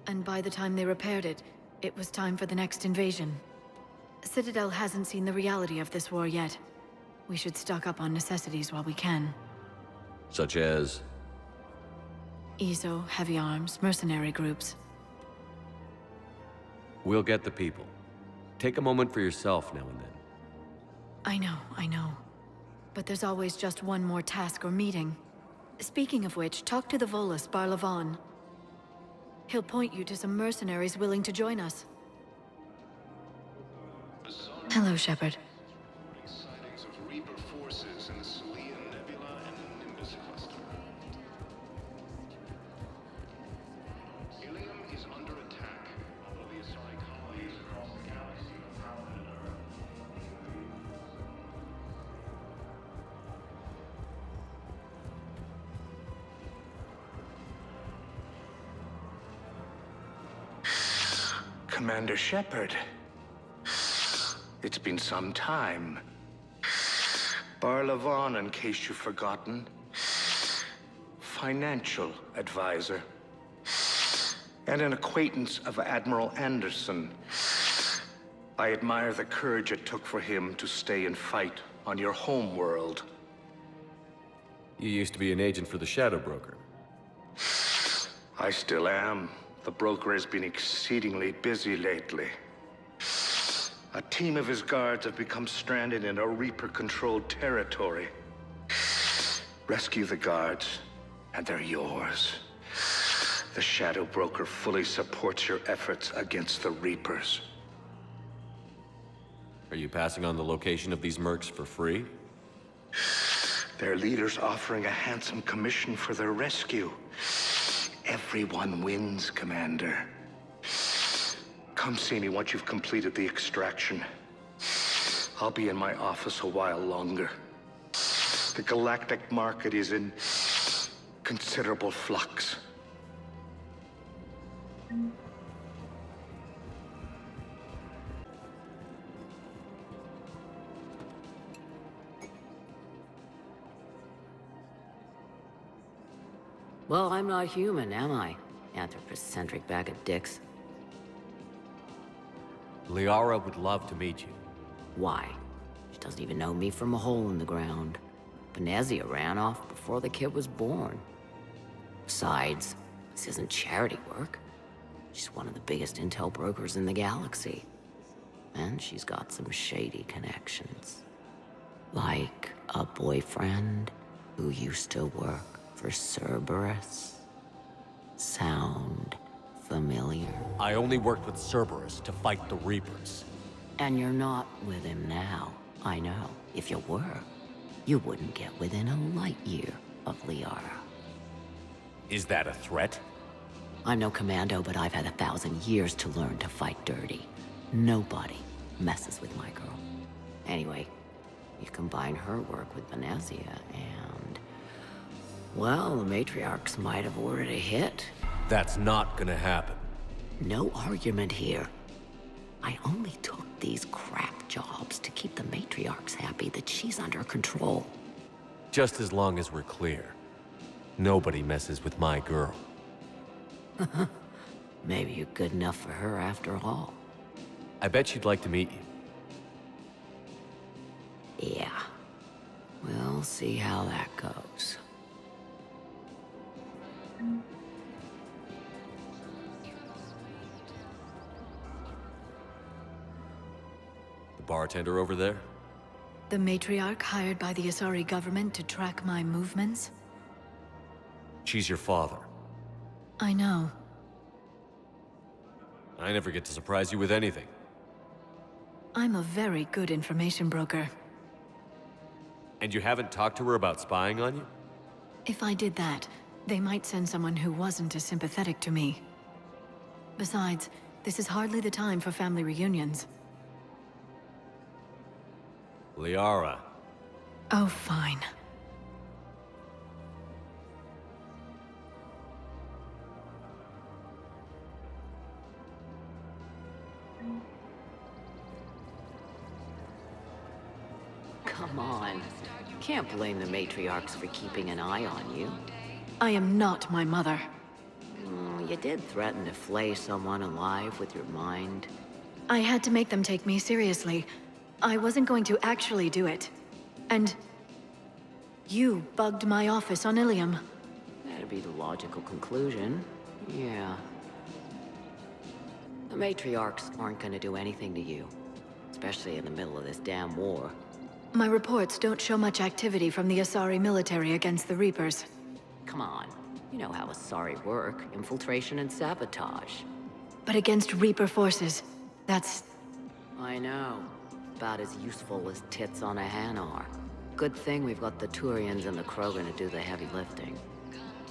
And by the time they repaired it, it was time for the next invasion. Citadel hasn't seen the reality of this war yet. We should stock up on necessities while we can. Such as? ESO, heavy arms, mercenary groups. We'll get the people. Take a moment for yourself now and then. I know. But there's always just one more task or meeting. Speaking of which, talk to the Volus, Barlavon. He'll point you to some mercenaries willing to join us. Hello, Shepard. Sightings of Reaper forces in the Salarian Nebula and the Nimbus cluster. Ilium is under attack, although the Asari colonies across the galaxy are founded. Commander Shepard. It's been some time. Barlavon, in case you've forgotten. Financial advisor. And an acquaintance of Admiral Anderson. I admire the courage it took for him to stay and fight on your home world. You used to be an agent for the Shadow Broker. I still am. The broker has been exceedingly busy lately. A team of his guards have become stranded in a Reaper-controlled territory. Rescue the guards, and they're yours. The Shadow Broker fully supports your efforts against the Reapers. Are you passing on the location of these mercs for free? Their leader's offering a handsome commission for their rescue. Everyone wins, Commander. Come see me once you've completed the extraction. I'll be in my office a while longer. The galactic market is in considerable flux. Well, I'm not human, am I? Anthropocentric bag of dicks. Liara would love to meet you. Why? She doesn't even know me from a hole in the ground. Venezia ran off before the kid was born. Besides, this isn't charity work. She's one of the biggest intel brokers in the galaxy. And she's got some shady connections. Like a boyfriend who used to work for Cerberus. Sound familiar? I only worked with Cerberus to fight the Reapers. And you're not with him now. I know. If you were, you wouldn't get within a light year of Liara. Is that a threat? I'm no commando, but I've had 1,000 years to learn to fight dirty. Nobody messes with my girl. Anyway, you combine her work with Venezia and... well, the matriarchs might have ordered a hit. That's not gonna happen. No argument here. I only took these crap jobs to keep the matriarchs happy that she's under control. Just as long as we're clear. Nobody messes with my girl. Maybe you're good enough for her after all. I bet she'd like to meet you. Yeah. We'll see how that goes. The bartender over there? The matriarch hired by the Asari government to track my movements? She's your father. I know. I never get to surprise you with anything. I'm a very good information broker. And you haven't talked to her about spying on you? If I did that, they might send someone who wasn't as sympathetic to me. Besides, this is hardly the time for family reunions. Liara. Oh, fine. Come on. Can't blame the matriarchs for keeping an eye on you. I am not my mother. You did threaten to flay someone alive with your mind. I had to make them take me seriously. I wasn't going to actually do it. And... you bugged my office on Ilium. That'd be the logical conclusion. Yeah. The matriarchs aren't gonna do anything to you. Especially in the middle of this damn war. My reports don't show much activity from the Asari military against the Reapers. Come on. You know how Asari work. Infiltration and sabotage. But against Reaper forces, that's... I know. About as useful as tits on a hen are. Good thing we've got the Turians and the Krogan to do the heavy lifting.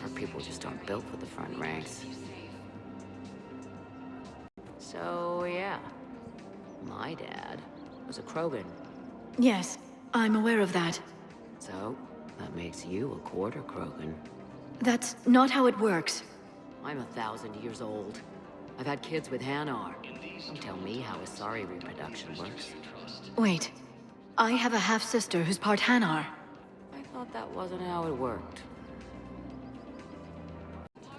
Our people just aren't built for the front ranks. So, yeah. My dad was a Krogan. Yes, I'm aware of that. So, that makes you a quarter Krogan. That's not how it works. I'm 1,000 years old. I've had kids with Hanar. Don't tell me how Asari reproduction works. Wait. I have a half-sister who's part Hanar. I thought that wasn't how it worked.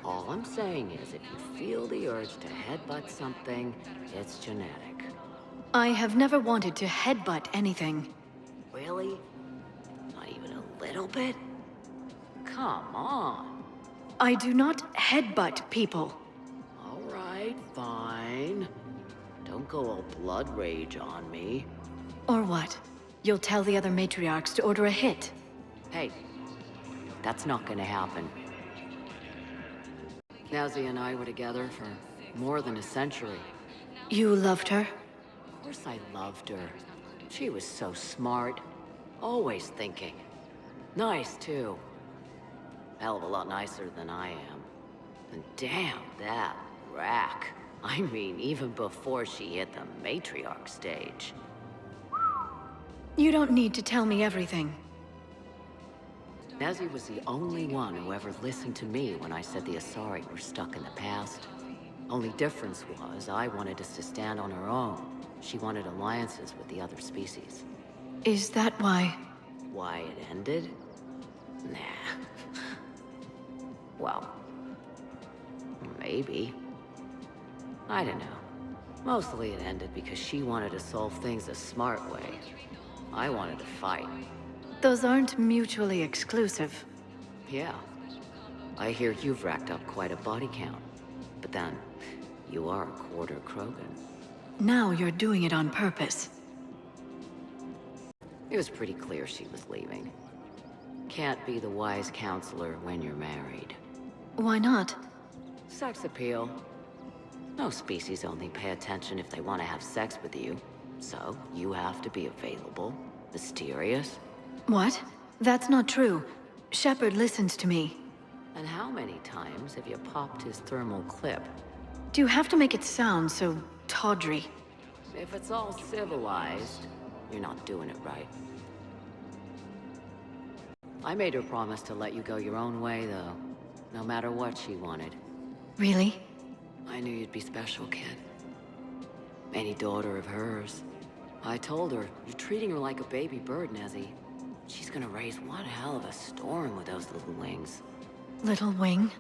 All I'm saying is, if you feel the urge to headbutt something, it's genetic. I have never wanted to headbutt anything. Really? Not even a little bit? Come on. I do not headbutt people. All right, fine. Don't go all blood rage on me. Or what? You'll tell the other matriarchs to order a hit. Hey, that's not gonna happen. Nazi and I were together for more than a century. You loved her? Of course I loved her. She was so smart. Always thinking. Nice, too. Hell of a lot nicer than I am. And damn, that rack. I mean, even before she hit the matriarch stage. You don't need to tell me everything. Nazi was the only one who ever listened to me when I said the Asari were stuck in the past. Only difference was, I wanted us to stand on our own. She wanted alliances with the other species. Is that why? Why it ended? Nah. Well, maybe. I don't know. Mostly it ended because she wanted to solve things a smart way. I wanted to fight. Those aren't mutually exclusive. Yeah. I hear you've racked up quite a body count. But then, you are a quarter Krogan. Now you're doing it on purpose. It was pretty clear she was leaving. Can't be the wise counselor when you're married. Why not? Sex appeal. No species only pay attention if they want to have sex with you. So, you have to be available, mysterious. What? That's not true. Shepard listens to me. And how many times have you popped his thermal clip? Do you have to make it sound so tawdry? If it's all civilized, you're not doing it right. I made her promise to let you go your own way, though. No matter what she wanted. Really? I knew you'd be special, kid. Any daughter of hers. I told her, you're treating her like a baby bird, Nazi. She's gonna raise one hell of a storm with those little wings. Little wing?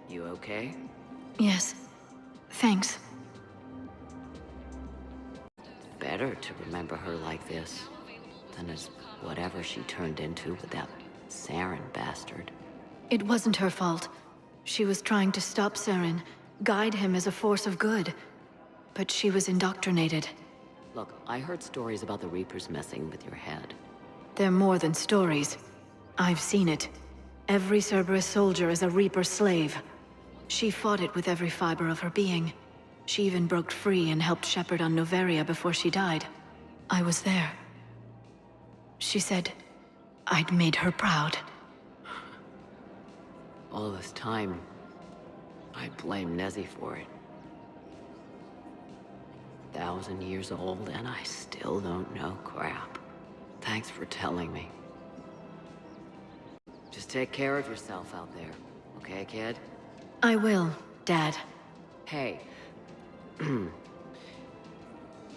You okay? Yes. Thanks. Better to remember her like this than as whatever she turned into with that Saren bastard. It wasn't her fault. She was trying to stop Saren, guide him as a force of good. But she was indoctrinated. Look, I heard stories about the Reapers messing with your head. They're more than stories. I've seen it. Every Cerberus soldier is a Reaper slave. She fought it with every fiber of her being. She even broke free and helped Shepard on Noveria before she died. I was there. She said I'd made her proud. All this time, I blame Nezzy for it. 1,000 years old, and I still don't know crap. Thanks for telling me. Just take care of yourself out there, okay, kid? I will, Dad. Hey.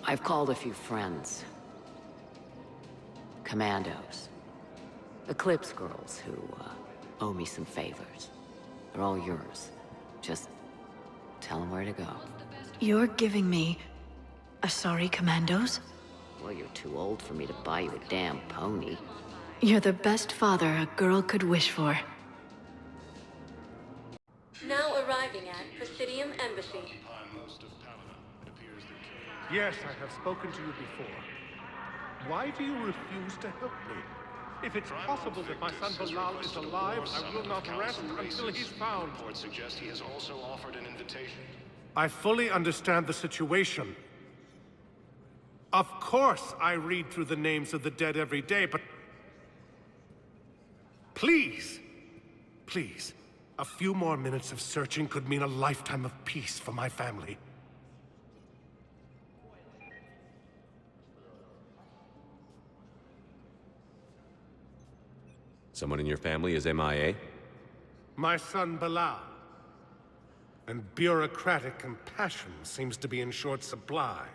I've called a few friends. Commandos. Eclipse girls who, owe me some favors. They're all yours. Just tell them where to go. You're giving me Asari commandos? Well, you're too old for me to buy you a damn pony. You're the best father a girl could wish for. Now arriving at Presidium Embassy. Yes, I have spoken to you before. Why do you refuse to help me? If it's possible that my son Bilal is alive, I will not rest until he's found. Reports suggest he has also offered an invitation. I fully understand the situation. Of course I read through the names of the dead every day, but... Please! Please. A few more minutes of searching could mean a lifetime of peace for my family. Someone in your family is MIA? My son Bilal. And bureaucratic compassion seems to be in short supply.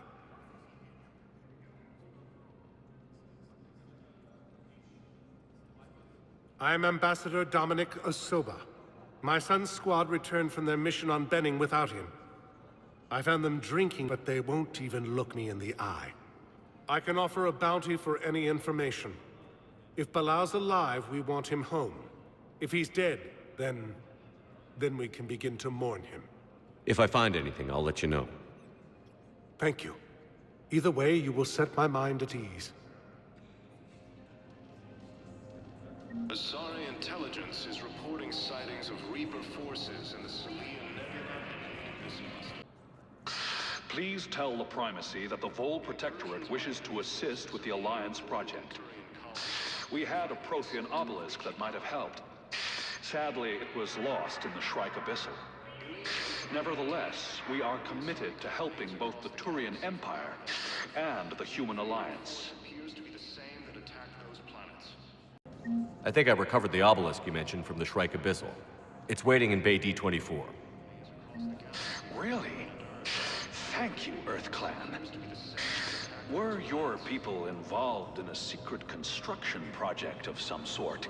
I'm Ambassador Dominic Osoba. My son's squad returned from their mission on Benning without him. I found them drinking, but they won't even look me in the eye. I can offer a bounty for any information. If Balal's alive, we want him home. If he's dead, then we can begin to mourn him. If I find anything, I'll let you know. Thank you. Either way, you will set my mind at ease. Asari intelligence is reporting sightings of Reaper forces in the Salarian Nebula. Please tell the Primacy that the Vol Protectorate wishes to assist with the Alliance project. We had a Prothean obelisk that might have helped. Sadly, it was lost in the Shrike Abyssal. Nevertheless, we are committed to helping both the Turian Empire and the Human Alliance. I think I recovered the obelisk you mentioned from the Shrike Abyssal. It's waiting in Bay D24. Really? Thank you, Earth Clan. Were your people involved in a secret construction project of some sort,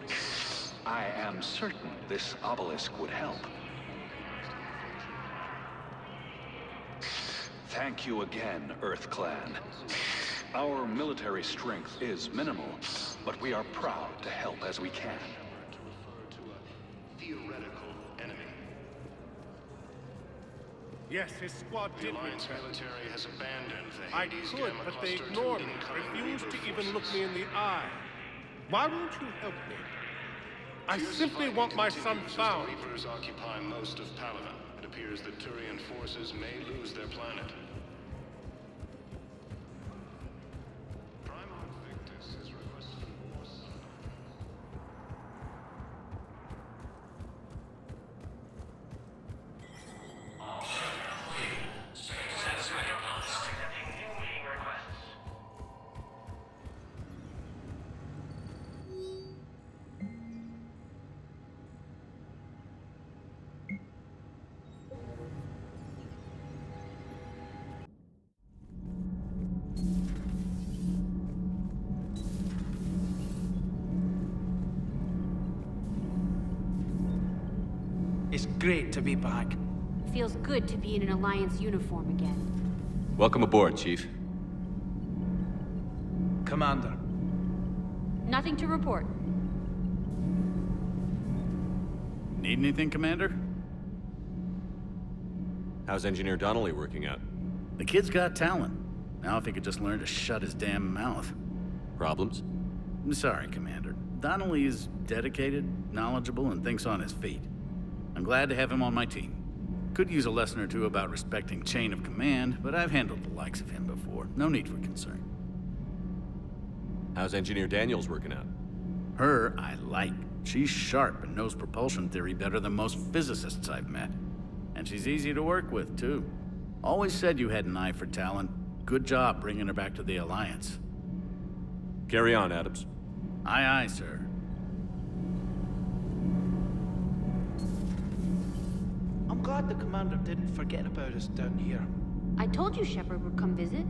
I am certain this obelisk would help. Thank you again, Earth Clan. Our military strength is minimal, but we are proud to help as we can. Theoretical enemy. Yes, his squad The did Alliance return. military has abandoned the I Hades could, Gamma but they cluster ignored to me, incoming refused to Reaper even look forces. me in the eye. Why won't you help me? I simply want my son found. The Reapers occupy most of Palaven. It appears that Turian forces may lose their planet. Primal Victus has requested more sun. It's great to be back. Feels good to be in an Alliance uniform again. Welcome aboard, Chief. Commander. Nothing to report. Need anything, Commander? How's Engineer Donnelly working out? The kid's got talent. Now if he could just learn to shut his damn mouth. Problems? I'm sorry, Commander. Donnelly is dedicated, knowledgeable, and thinks on his feet. I'm glad to have him on my team. Could use a lesson or two about respecting chain of command, but I've handled the likes of him before. No need for concern. How's Engineer Daniels working out? Her, I like. She's sharp and knows propulsion theory better than most physicists I've met. And she's easy to work with, too. Always said you had an eye for talent. Good job bringing her back to the Alliance. Carry on, Adams. Aye, aye, sir. I'm glad the Commander didn't forget about us down here. I told you Shepard would come visit.